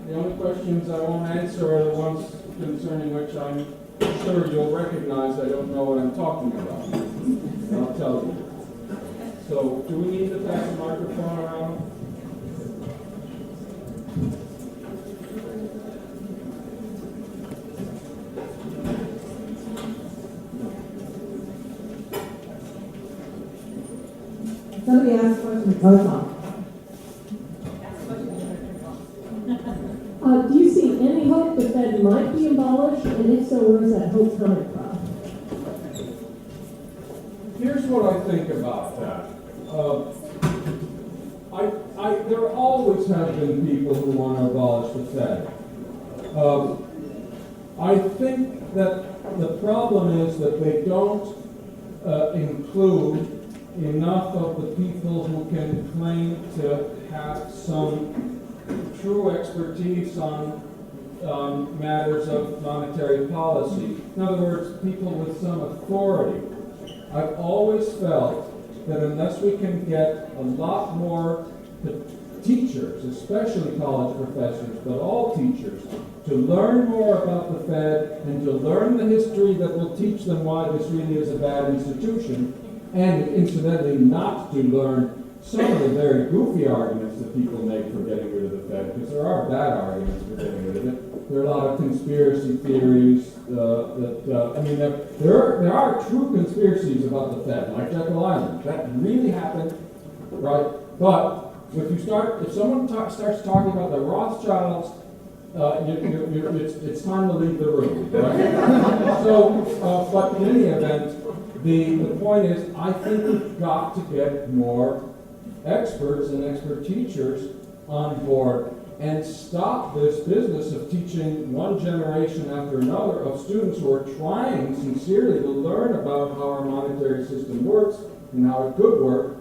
The only questions I won't answer are the ones concerning which I'm sure you'll recognize I don't know what I'm talking about. And I'll tell you. So, do we need to pass the microphone around? Somebody asked a question. Oh, Tom. Do you see any hope the Fed might be abolished, and if so, where is that hope coming from? Here's what I think about that. There always have been people who want to abolish the Fed. I think that the problem is that they don't include enough of the people who can claim to have some true expertise on matters of monetary policy. In other words, people with some authority. I've always felt that unless we can get a lot more teachers, especially college professors, but all teachers, to learn more about the Fed and to learn the history that will teach them why this really is a bad institution, and incidentally not to learn some of the very goofy arguments that people make for getting rid of the Fed, because there are bad arguments for getting rid of it. There are a lot of conspiracy theories there are true conspiracies about the Fed, like Jekyll Island. That really happened, right? But if someone starts talking about the Rothschilds, it's time to leave the room, right? But in any event, the point is, I think we've got to get more experts and expert teachers on board and stop this business of teaching one generation after another of students who are trying sincerely to learn about how our monetary system works and how it could work.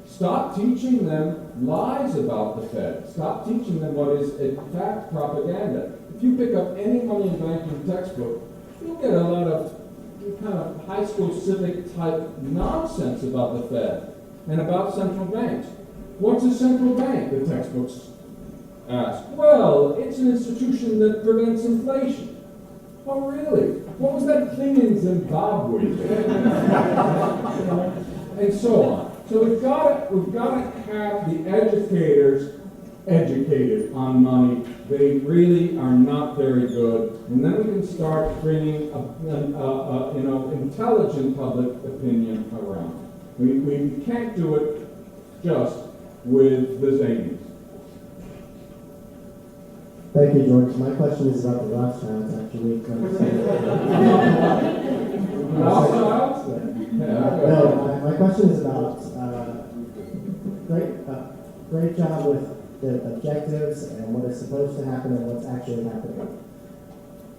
Stop teaching them lies about the Fed. Stop teaching them what is, in fact, propaganda. If you pick up any money and banking textbook, you'll get a lot of kind of high school civic type nonsense about the Fed and about central banks. What's a central bank? The textbooks ask. Well, it's an institution that prevents inflation. Oh, really? What was that thing in Zimbabwe? And so on. So we've got to have the educators educated on money. They really are not very good, and then we can start bringing intelligent public opinion around. We can't do it just with the zanies. Thank you, George. My question is about the Rothschilds, actually. No, my question is about great job with the objectives and what is supposed to happen and what's actually happening.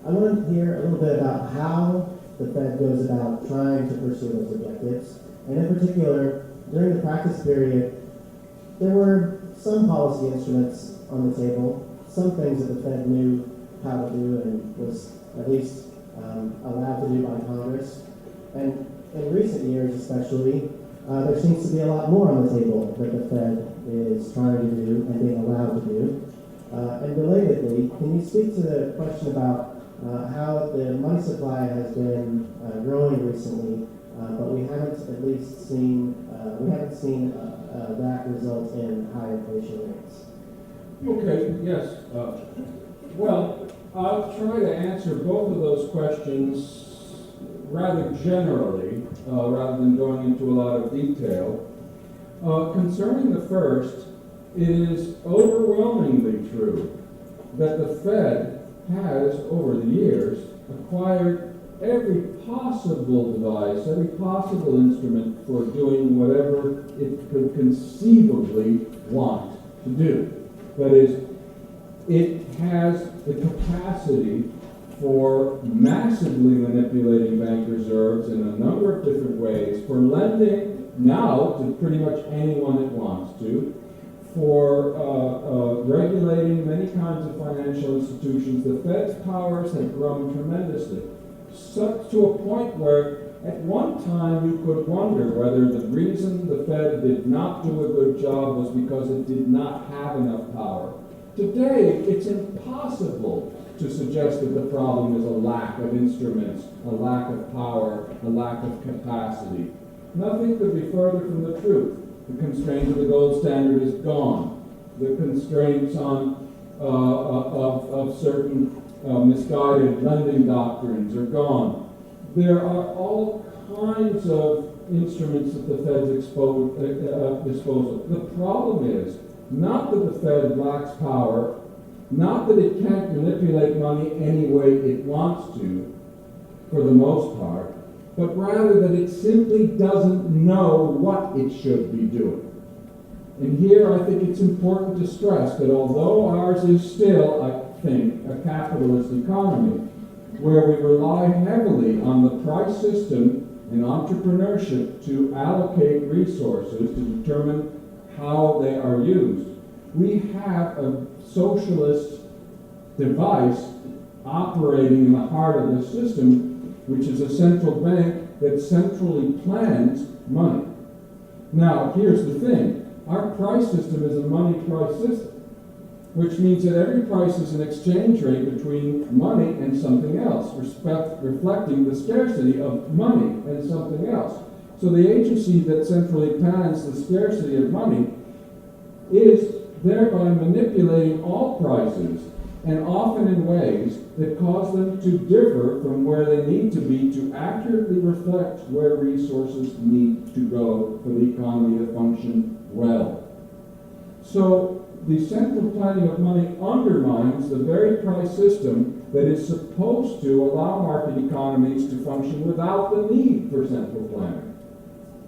I want to hear a little bit about how the Fed goes about trying to pursue those objectives. And in particular, during the practice period, there were some policy instruments on the table, some things that the Fed knew how to do and was at least allowed to do by Congress. And in recent years especially, there seems to be a lot more on the table that the Fed is trying to do and being allowed to do. And relatedly, can you speak to the question about how the money supply has been growing recently, but we haven't seen that result in high inflation rates? Okay, yes. Well, I'll try to answer both of those questions rather generally, rather than going into a lot of detail. Concerning the first, it is overwhelmingly true that the Fed has, over the years, acquired every possible device, every possible instrument for doing whatever it could conceivably want to do. That is, it has the capacity for massively manipulating bank reserves in a number of different ways, for lending now to pretty much anyone it wants to, for regulating many kinds of financial institutions. The Fed's powers have grown tremendously, such to a point where at one time you could wonder whether the reason the Fed did not do a good job was because it did not have enough power. Today, it's impossible to suggest that the problem is a lack of instruments, a lack of power, a lack of capacity. Nothing could be further from the truth. The constraint of the gold standard is gone. The constraints on of certain misguided lending doctrines are gone. There are all kinds of instruments at the Fed's disposal. The problem is not that the Fed lacks power, not that it can't manipulate money any way it wants to, for the most part, but rather that it simply doesn't know what it should be doing. And here I think it's important to stress that although ours is still, I think, a capitalist economy, where we rely heavily on the price system and entrepreneurship to allocate resources to determine how they are used, we have a socialist device operating in the heart of the system, which is a central bank that centrally plans money. Now, here's the thing. Our price system is a money price system, which means that every price is an exchange rate between money and something else, reflecting the scarcity of money and something else. So the agency that centrally plans the scarcity of money is thereby manipulating all prices, and often in ways that cause them to differ from where they need to be to accurately reflect where resources need to go for the economy to function well. So the central planning of money undermines the very price system that is supposed to allow market economies to function without the need for central planning.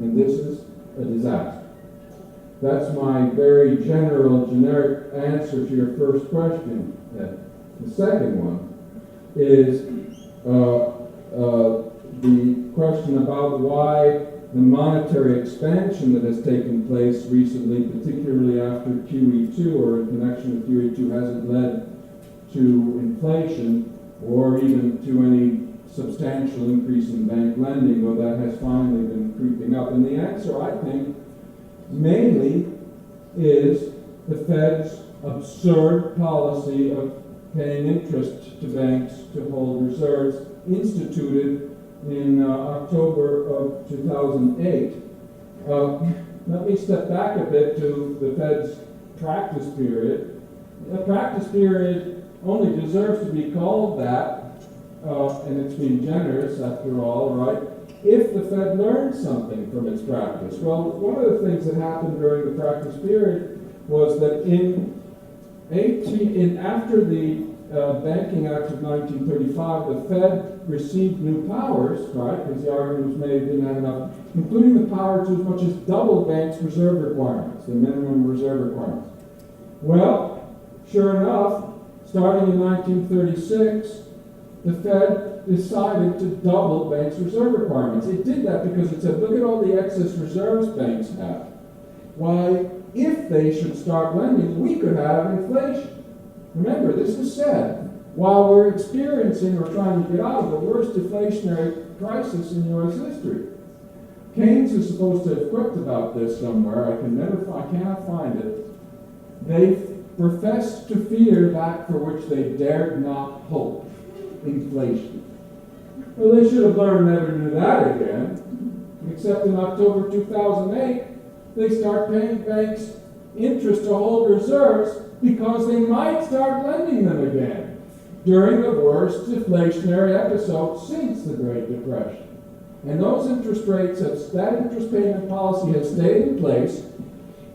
And this is a disaster. That's my very general, generic answer to your first question, Ed. The second one is the question about why the monetary expansion that has taken place recently, particularly after QE2 or in connection with QE2, hasn't led to inflation or even to any substantial increase in bank lending, though that has finally been creeping up. And the answer, I think, mainly is the Fed's absurd policy of paying interest to banks to hold reserves, instituted in October of 2008. Let me step back a bit to the Fed's practice period. A practice period only deserves to be called that, and it's being generous after all, right, if the Fed learned something from its practice. Well, one of the things that happened during the practice period was that after the Banking Act of 1935, the Fed received new powers, right, because the argument was made it didn't have enough, including the power to as much as double banks' reserve requirements, the minimum reserve requirements. Well, sure enough, starting in 1936, the Fed decided to double banks' reserve requirements. It did that because it said, look at all the excess reserves banks have. Why, if they should start lending, we could have inflation. Remember, this was said while we're experiencing or trying to get out of the worst deflationary crisis in U.S. history. Keynes is supposed to have quipped about this somewhere. I cannot find it. They professed to fear that for which they dared not hope, inflation. Well, they should have learned never to do that again. Except in October 2008, they start paying banks interest to hold reserves because they might start lending them again during the worst deflationary episode since the Great Depression. And those interest rates, that interest payment policy has stayed in place,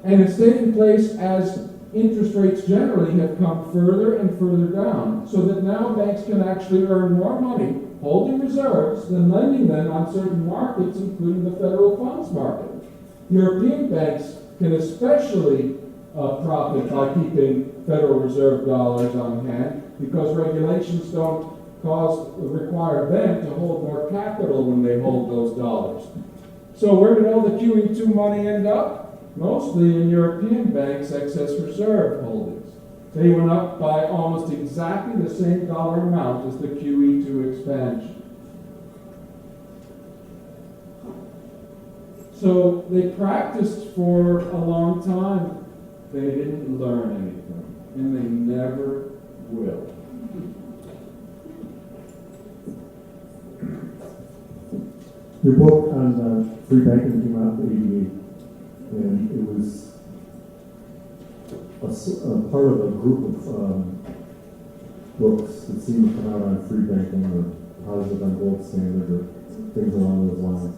and it's stayed in place as interest rates generally have come further and further down, so that now banks can actually earn more money holding reserves than lending them on certain markets, including the federal funds market. European banks can especially profit by keeping Federal Reserve dollars on hand because regulations don't require them to hold more capital when they hold those dollars. So where did all the QE2 money end up? Mostly in European banks' excess reserve holdings. They went up by almost exactly the same dollar amount as the QE2 expansion. So they practiced for a long time. They didn't learn anything, and they never will. Your book on free banking came out in '88, and it was a part of a group of books that seemed to come out on free banking or positive on gold standard or things along those lines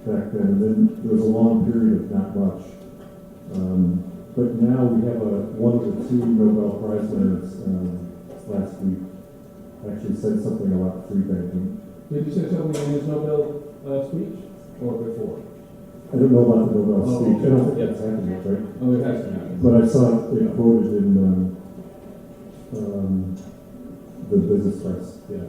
back then. And then there was a long period of not much. But now we have one of the two Nobel Prize winners last week actually said something about free banking. Did you say something in his Nobel speech or before? I don't know about the Nobel okay. speech. I don't think that's happened yet, right? Oh, it has to happen. But I saw it quoted in the business press. Yeah.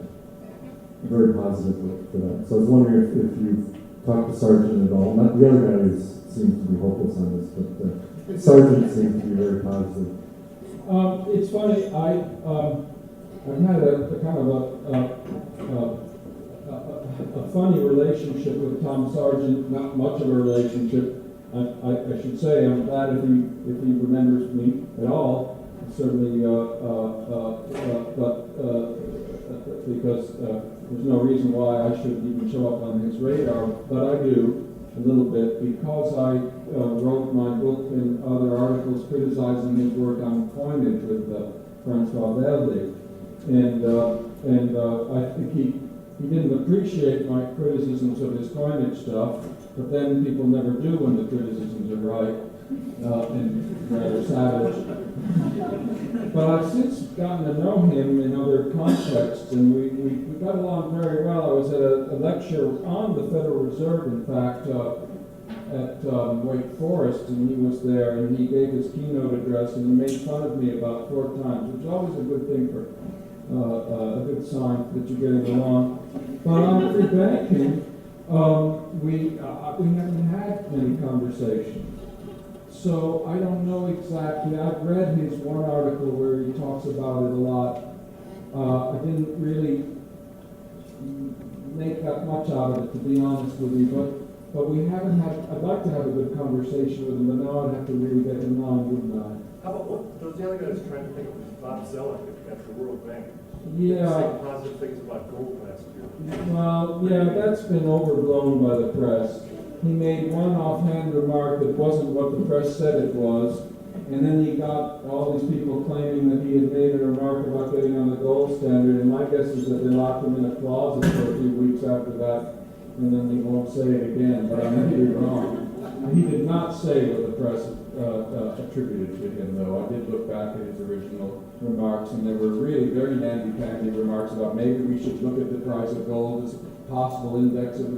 Very positive for that. So I was wondering if you've talked to Sargent at all. Not the other guy seems to be hopeless on this, but Sargent seems to be very positive. It's funny. I've had a kind of a funny relationship with Tom Sargent. Not much of a relationship. I should say I'm glad if he remembers me at all. Certainly, because there's no reason why I should even show up on his radar, but I do a little bit because I wrote my book and other articles criticizing his work on coinage with Francois Verdi, and I think he didn't appreciate my criticisms of his coinage stuff, but then people never do when the criticisms are right and rather savage. But I've since gotten to know him in other contexts, and we got along very well. I was at a lecture on the Federal Reserve, in fact, at Wake Forest, and he was there, and he gave his keynote address, and he made fun of me about 4 times, which is always a good thing for a good sign that you're getting along. But on free banking, we haven't had many conversations. So I don't know exactly. I've read his one article where he talks about it a lot. I didn't really make that much out of it, to be honest with you, but we haven't had, I'd like to have a good conversation with him, but now I'd have to really get him on, wouldn't I? How about what, those the other guys trying to think of Bob Zellick at the World Bank? Yeah. Saying positive things about gold last year. Well, yeah, that's been overblown by the press. He made one offhand remark that wasn't what the press said it was, and then he got all these people claiming that he had made a remark about getting on the gold standard, and my guess is that they locked him in a closet for a few weeks after that, and then he won't say it again, but I may be wrong. He did not say what the press attributed to him, though. I did look back at his original remarks, and they were really very namby-pamby remarks about maybe we should look at the price of gold as a possible index of,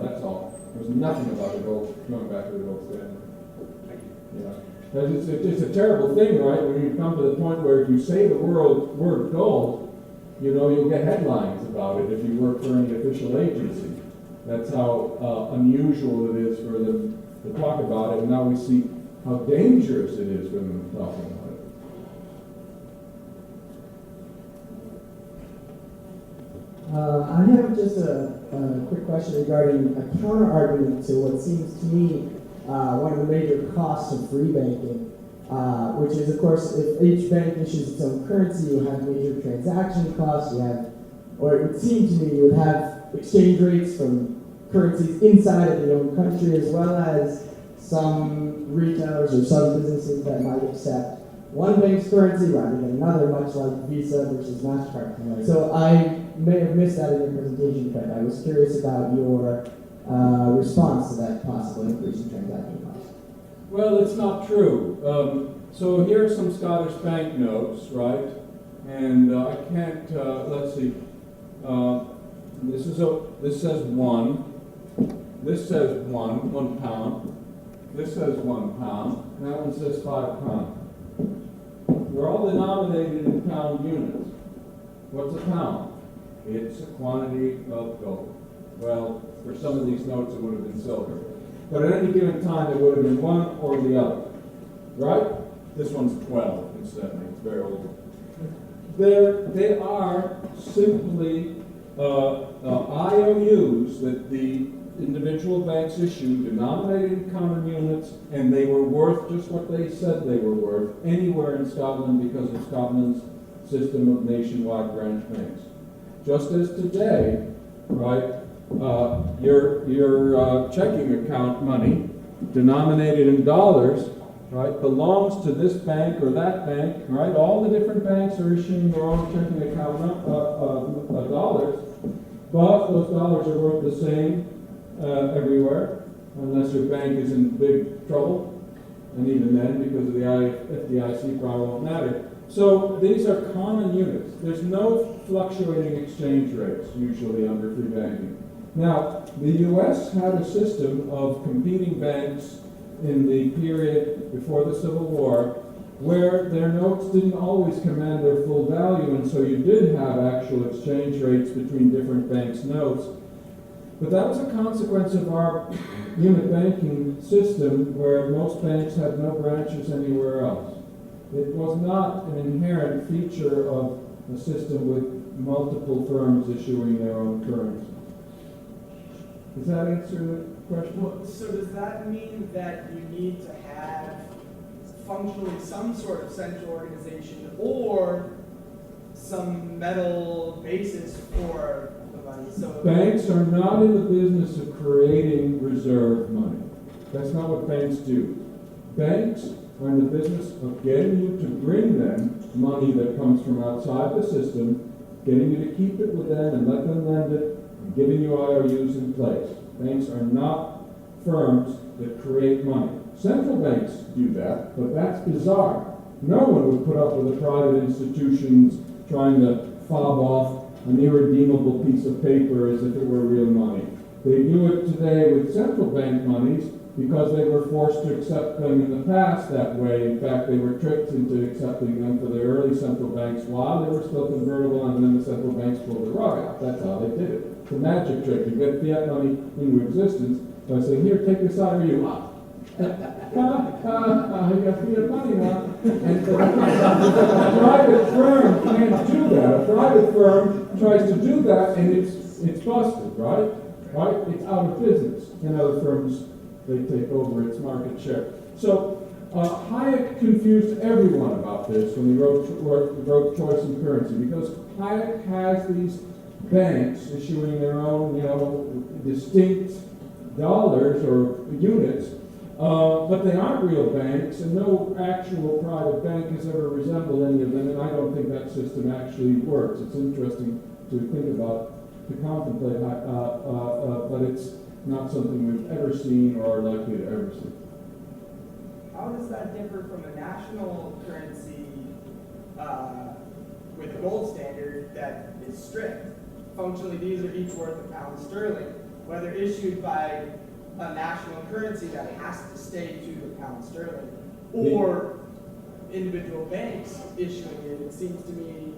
that's all. There was nothing about the gold, going back to the gold standard. Yeah. It's a terrible thing, right, when you come to the point where if you say the word gold, you'll get headlines about it if you work for any official agency. That's how unusual it is for them to talk about it, and now we see how dangerous it is for them to talk about it. I have just a quick question regarding a counter-argument to what seems to me one of the major costs of free banking, which is, of course, if each bank issues its own currency, you have major transaction costs, or it would seem to me you would have exchange rates from currencies inside of your own country, as well as some retailers or some businesses that might accept one bank's currency rather than another, much like Visa versus MasterCard. Right. So I may have missed that in your presentation, but I was curious about your response to that possible increase in transaction costs. Well, it's not true. So here are some Scottish banknotes, right? And I can't, let's see, this says 1. This says 1 pound. This says 1 pound. And that one says 5 pounds. They're all denominated in pound units. What's a pound? It's a quantity of gold. Well, for some of these notes it would have been silver. But at any given time it would have been one or the other. Right? This one's 12, incidentally. It's very old. They are simply IOUs that the individual banks issued, denominated in common units, and they were worth just what they said they were worth anywhere in Scotland because of Scotland's system of nationwide branch banks. Just as today, right, your checking account money, denominated in dollars, right, belongs to this bank or that bank, right? All the different banks are issuing their own checking account dollars, but those dollars are worth the same everywhere, unless your bank is in big trouble, and even then, because of the FDIC, probably won't matter. So these are common units. There's no fluctuating exchange rates usually under free banking. Now, the U.S. had a system of competing banks in the period before the Civil War, where their notes didn't always command their full value, and so you did have actual exchange rates between different banks' notes. But that was a consequence of our unit banking system, where most banks had no branches anywhere else. It was not an inherent feature of a system with multiple firms issuing their own currency. Does that answer the question? Well, so does that mean that you need to have functionally some sort of central organization or some metal basis for the money? So banks are not in the business of creating reserve money. That's not what banks do. Banks are in the business of getting you to bring them money that comes from outside the system, getting you to keep it with them and let them lend it, and giving you IOUs in place. Banks are not firms that create money. Central banks do that, but that's bizarre. No one would put up with a private institutions trying to fob off an irredeemable piece of paper as if it were real money. They do it today with central bank monies because they were forced to accept them in the past that way. In fact, they were tricked into accepting them for the early central banks while they were still convertible, and then the central banks pulled the rug out. That's how they did it. It's a magic trick. You get fiat money into existence by saying, here, take this out of you. You got fiat money now. And a private firm can't do that. A private firm tries to do that, and it's busted, right? Right? It's out of business. And other firms, they take over its market share. So Hayek confused everyone about this when he wrote Choice and Currency, because Hayek has these banks issuing their own, distinct dollars or units, but they aren't real banks, and no actual private bank has ever resembled any of them, and I don't think that system actually works. It's interesting to think about, to contemplate, but it's not something we've ever seen or are likely to ever see. How does that differ from a national currency with a gold standard that is strict? Functionally, these are each worth £1 sterling, whether issued by a national currency that has to stay to the pound sterling, or individual banks issuing it. It seems to me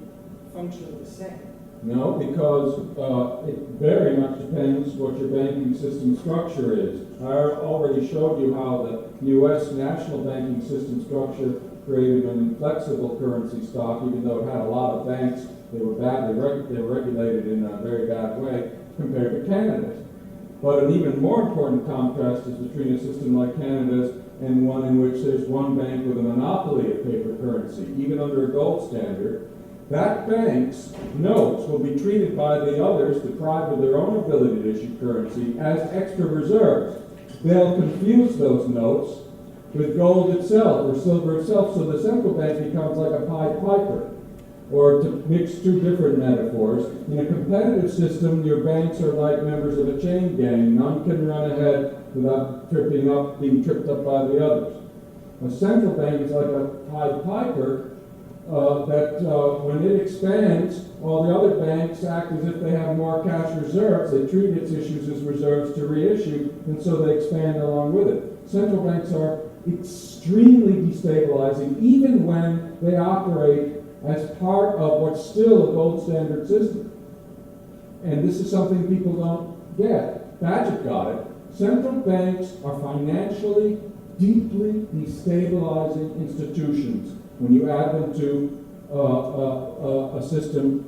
functionally the same. No, because it very much depends what your banking system structure is. I already showed you how the U.S. national banking system structure created an inflexible currency stock, even though it had a lot of banks. They were regulated in a very bad way compared to Canada's. But an even more important contrast is between a system like Canada's and one in which there's one bank with a monopoly of paper currency. Even under a gold standard, that bank's notes will be treated by the others, deprived of their own ability to issue currency, as extra reserves. They'll confuse those notes with gold itself or silver itself, so the central bank becomes like a Pied Piper. Or to mix two different metaphors, in a competitive system, your banks are like members of a chain gang. None can run ahead without being tripped up by the others. A central bank is like a Pied Piper that when it expands, all the other banks act as if they have more cash reserves. They treat its issues as reserves to reissue, and so they expand along with it. Central banks are extremely destabilizing, even when they operate as part of what's still a gold standard system. And this is something people don't get. Badgett got it. Central banks are financially deeply destabilizing institutions when you add them to a system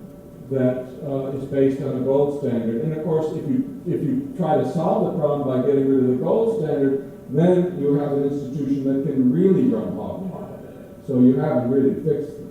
that is based on a gold standard. And of course, if you try to solve the problem by getting rid of the gold standard, then you have an institution that can really run hog. So you haven't really fixed it.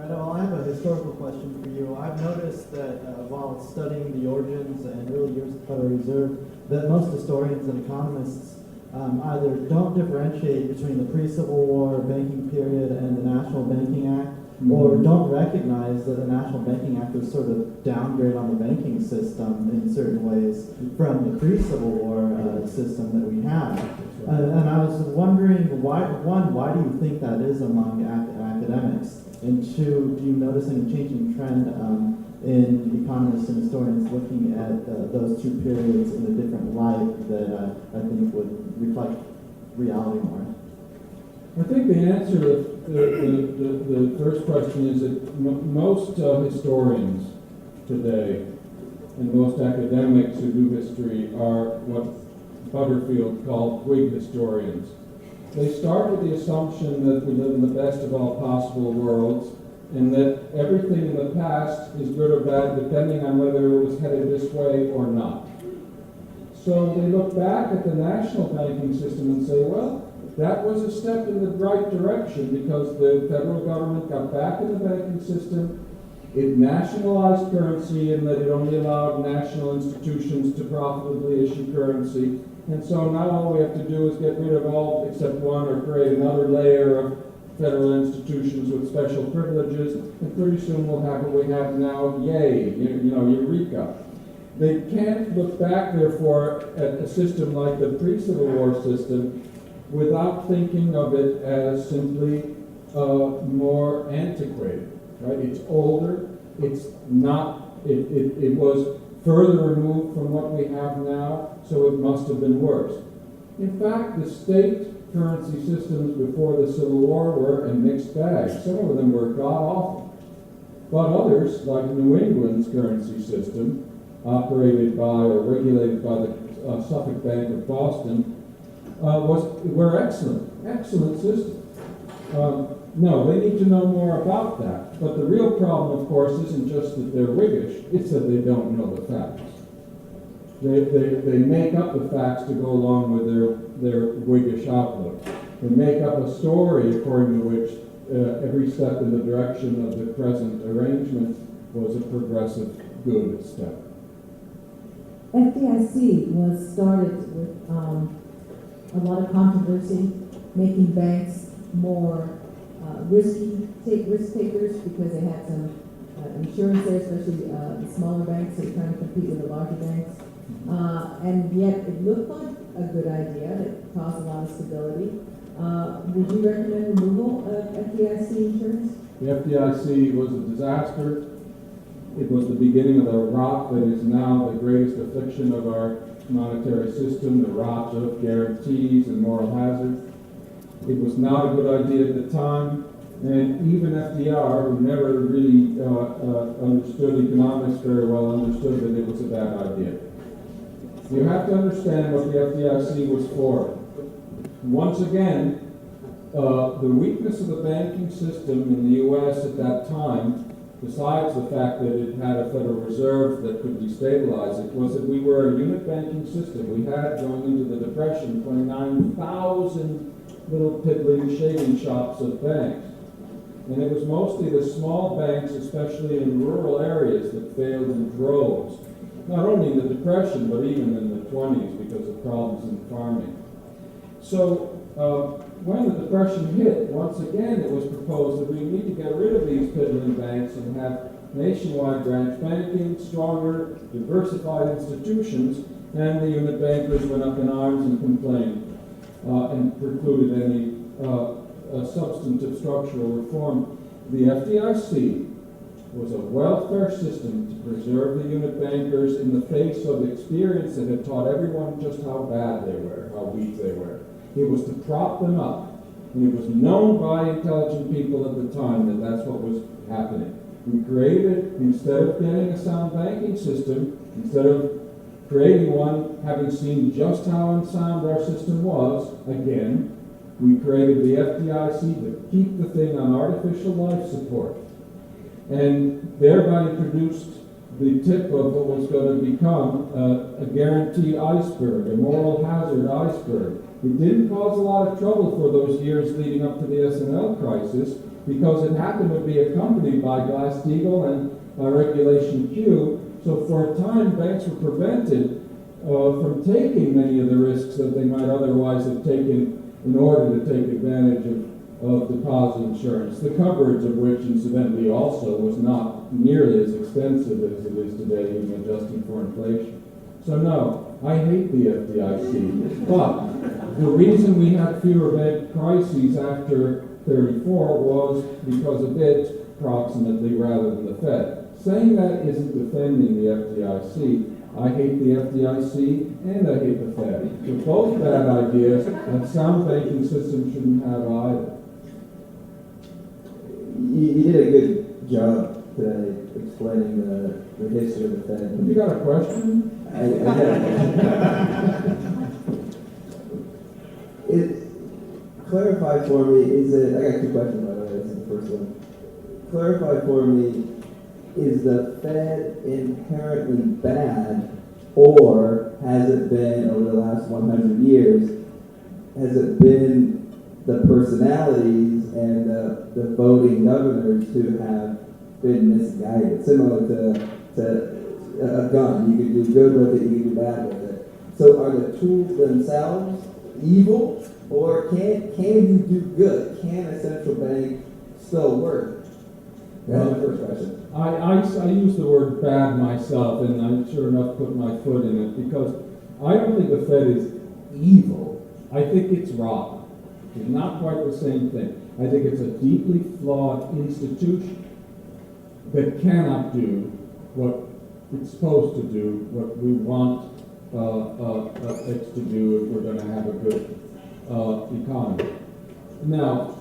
Well, I have a historical question for you. I've noticed that while studying the origins and early years of the Federal Reserve, that most historians and economists either don't differentiate between the pre-Civil War banking period and the National Banking Act, or don't recognize that the National Banking Act was sort of downgrade on the banking system in certain ways from the pre-Civil War system that we have. And I was wondering, why do you think that is among academics? And two, do you notice any changing trend in economists and historians looking at those two periods in a different light that I think would reflect reality more? I think the answer to the first question is that most historians today and most academics who do history are what Butterfield called Whig historians. They start with the assumption that we live in the best of all possible worlds and that everything in the past is good or bad depending on whether it was headed this way or not. So they look back at the national banking system and say, well, that was a step in the right direction because the federal government got back in the banking system. It nationalized currency in that it only allowed national institutions to profitably issue currency. And so now all we have to do is get rid of all except one or create another layer of federal institutions with special privileges, and pretty soon we'll have what we have now, yay, eureka. They can't look back, therefore, at a system like the pre-Civil War system without thinking of it as simply more antiquated, right? It's older, it's not It was further removed from what we have now, so it must have been worse. In fact, the state currency systems before the Civil War were a mixed bag. Some of them were god-awful. But others, like New England's currency system, operated by or regulated by the Suffolk Bank of Boston, were excellent systems. No, they need to know more about that. But the real problem, of course, isn't just that they're Whiggish, it's that they don't know the facts. They make up the facts to go along with their Whiggish outlook. They make up a story according to which every step in the direction of the present arrangement was a progressive good step. FDIC was started with a lot of controversy, making banks more risk takers because they had some insurance there, especially the smaller banks that are trying to compete with the larger banks. And yet it looked like a good idea that caused a lot of stability. Would you recommend removal of FDIC insurance? The FDIC was a disaster. It was the beginning of the rot that is now the greatest affliction of our monetary system, the rot of guarantees and moral hazard. It was not a good idea at the time, and even FDR, who never really understood economics very well, understood that it was a bad idea. You have to understand what the FDIC was for. Once again, the weakness of the banking system in the U.S. at that time, besides the fact that it had a Federal Reserve that could destabilize it, was that we were a unit banking system. We had, going into the Depression, 29,000 little piddling shaving shops of banks. And it was mostly the small banks, especially in rural areas, that failed in droves. Not only in the Depression, but even in the 20s because of problems in farming. So when the Depression hit, once again it was proposed that we need to get rid of these piddling banks and have nationwide branch banking, stronger, diversified institutions, and the unit bankers went up in arms and complained and precluded any substantive structural reform. The FDIC was a welfare system to preserve the unit bankers in the face of experience that had taught everyone just how bad they were, how weak they were. It was to prop them up. And it was known by intelligent people at the time that that's what was happening. We created, instead of getting a sound banking system, instead of creating one, having seen just how unsound our system was, again, we created the FDIC to keep the thing on artificial life support, and thereby introduced the tip of what was going to become a guarantee iceberg, a moral hazard iceberg. It didn't cause a lot of trouble for those years leading up to the S&L crisis because it happened to be accompanied by Glass-Steagall and by Regulation Q. So for a time, banks were prevented from taking many of the risks that they might otherwise have taken in order to take advantage of deposit insurance, the coverage of which, incidentally, also was not nearly as extensive as it is today, even adjusting for inflation. So no, I hate the FDIC, but the reason we had fewer bank crises after 34 was because of it, approximately, rather than the Fed. Saying that isn't defending the FDIC. I hate the FDIC and I hate the Fed. They're both bad ideas, and sound banking system shouldn't have either. You did a good job today explaining the history of the Fed. Have you got a question? Clarify for me, I got two questions by the way, this is the first one. Clarify for me, is the Fed inherently bad, or has it been, over the last 100 years, has it been the personalities and the voting governors who have been misguided? Similar to a gun, you can do good with it, you can do bad with it. So are the tools themselves evil, or can you do good? Can a central bank still work? That's my first question. I use the word bad myself, and I sure enough put my foot in it, because I don't think the Fed is evil. I think it's rotten. It's not quite the same thing. I think it's a deeply flawed institution that cannot do what it's supposed to do, what we want it to do if we're going to have a good economy. Now,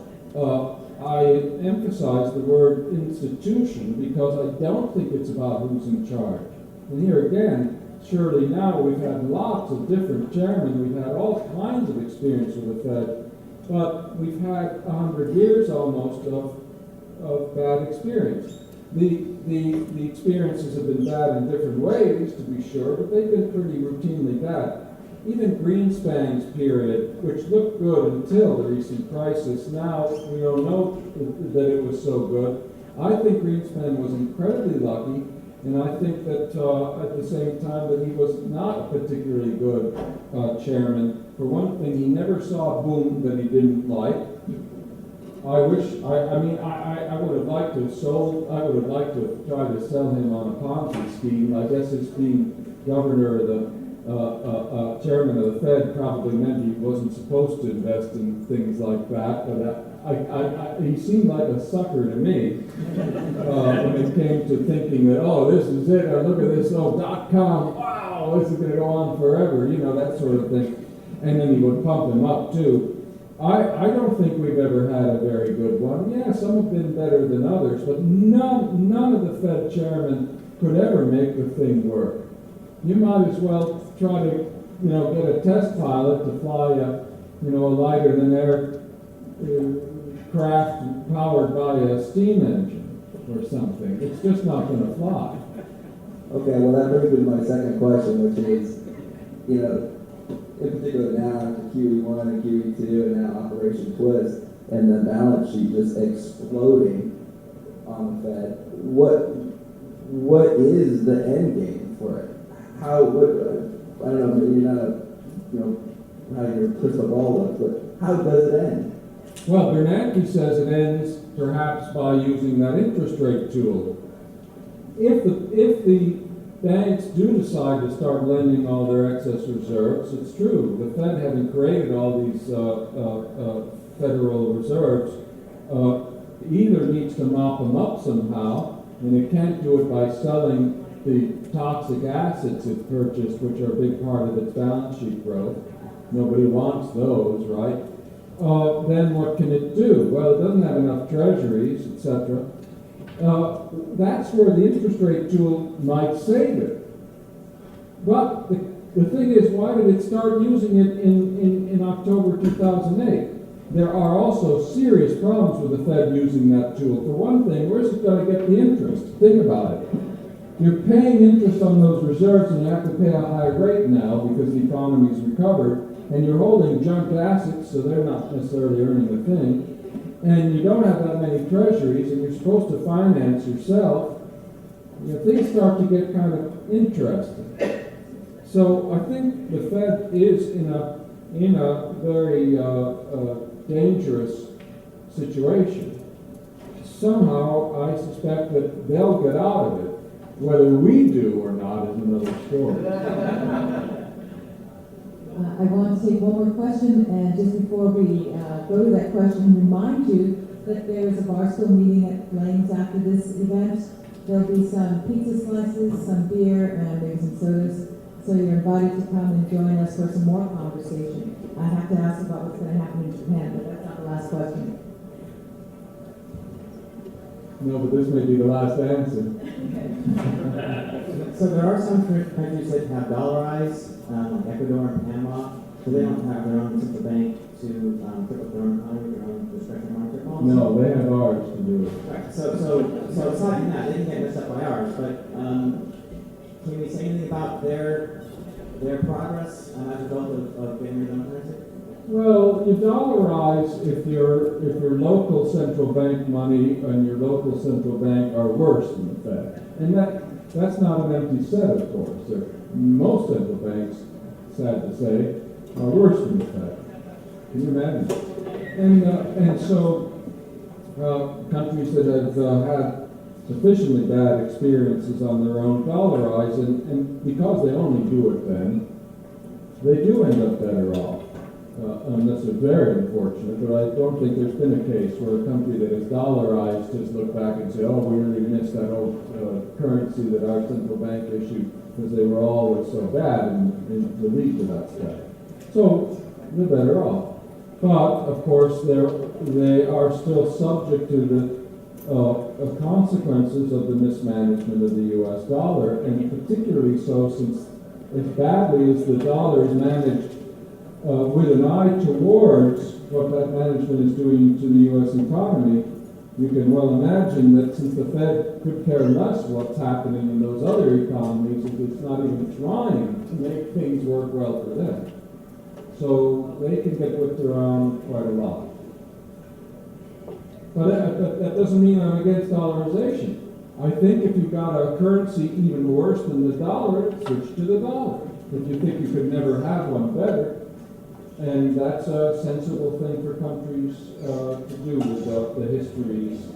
I emphasize the word institution because I don't think it's about who's in charge. And here again, surely now we've had lots of different chairmen, we've had all kinds of experience with the Fed, but we've had 100 years almost of bad experience. The experiences have been bad in different ways, to be sure, but they've been pretty routinely bad. Even Greenspan's period, which looked good until the recent crisis, now we don't know that it was so good. I think Greenspan was incredibly lucky, and I think that at the same time that he was not a particularly good chairman. For one thing, he never saw a boom that he didn't like. I would have liked to have sold, I would have liked to have tried to sell him on a Ponzi scheme. I guess his being governor of the chairman of the Fed probably meant he wasn't supposed to invest in things like that, but he seemed like a sucker to me when it came to thinking that, oh, this is it, look at this, .com, wow, this is going to go on forever, that sort of thing. And then he would pump him up too. I don't think we've ever had a very good one. Yeah, some have been better than others, but none of the Fed chairmen could ever make the thing work. You might as well try to, get a test pilot to fly a lighter than air craft powered by a steam engine or something. It's just not going to fly. Okay, well that brings me to my second question, which is, in particular now after QE1 and QE2 and now Operation Twist and the balance sheet just exploding on the Fed, what is the end game for it? I don't know, maybe you're not how your crystal ball looks, but how does it end? Well, Bernanke says it ends perhaps by using that interest rate tool. If the banks do decide to start lending all their excess reserves, it's true. The Fed, having created all these Federal Reserves, either needs to mop them up somehow, and it can't do it by selling the toxic assets it purchased, which are a big part of its balance sheet growth. Nobody wants those, right? Then what can it do? Well, it doesn't have enough treasuries, etc. That's where the interest rate tool might save it. But the thing is, why did it start using it in October 2008? There are also serious problems with the Fed using that tool. For one thing, where's it going to get the interest? Think about it. You're paying interest on those reserves, and you have to pay a high rate now because the economy's recovered, and you're holding junk assets, so they're not necessarily earning a thing, and you don't have that many treasuries, and you're supposed to finance yourself. Things start to get kind of interesting. So I think the Fed is in a very dangerous situation. Somehow, I suspect that they'll get out of it. Whether we do or not is another story. I want to take one more question, and just before we go to that question, remind you that there is a Barstool meeting at Lane's after this event. There'll be some pizza slices, some beer, and maybe some sodas. So you're invited to come and join us for some more conversation. I have to ask about what's going to happen in Japan, but that's not the last question. No, but this may be the last answer. So there are some countries that have dollarized, like Ecuador and Panama, so they don't have their own central bank to put up their own economy, their own discretionary monetary policy. No, they have ours to do it. Right. So aside from that, they didn't get messed up by ours, but can we say anything about their progress as a result of getting rid of currency? Well, you dollarize if your local central bank money and your local central bank are worse than the Fed. And that's not an empty set, of course. Most central banks, sad to say, are worse than the Fed. Can you imagine? And so countries that have had sufficiently bad experiences on their own dollarize, and because they only do it then, they do end up better off. And that's very unfortunate, but I don't think there's been a case where a country that is dollarized has looked back and said, oh, we really missed that old currency that our central bank issued because they were always so bad and the lead to that stuff. So they're better off. But, of course, they are still subject to the consequences of the mismanagement of the U.S. dollar, and particularly so since as badly as the dollar is managed with an eye towards what that management is doing to the U.S. economy, you can well imagine that since the Fed could care less what's happening in those other economies, if it's not even trying to make things work well for them. So they can get whipped around quite a lot. But that doesn't mean I'm against dollarization. I think if you've got a currency even worse than the dollar, switch to the dollar. If you think you could never have one better, and that's a sensible thing for countries to do with the histories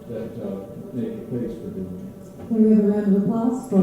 that make a case for doing it. Can we have a round of applause for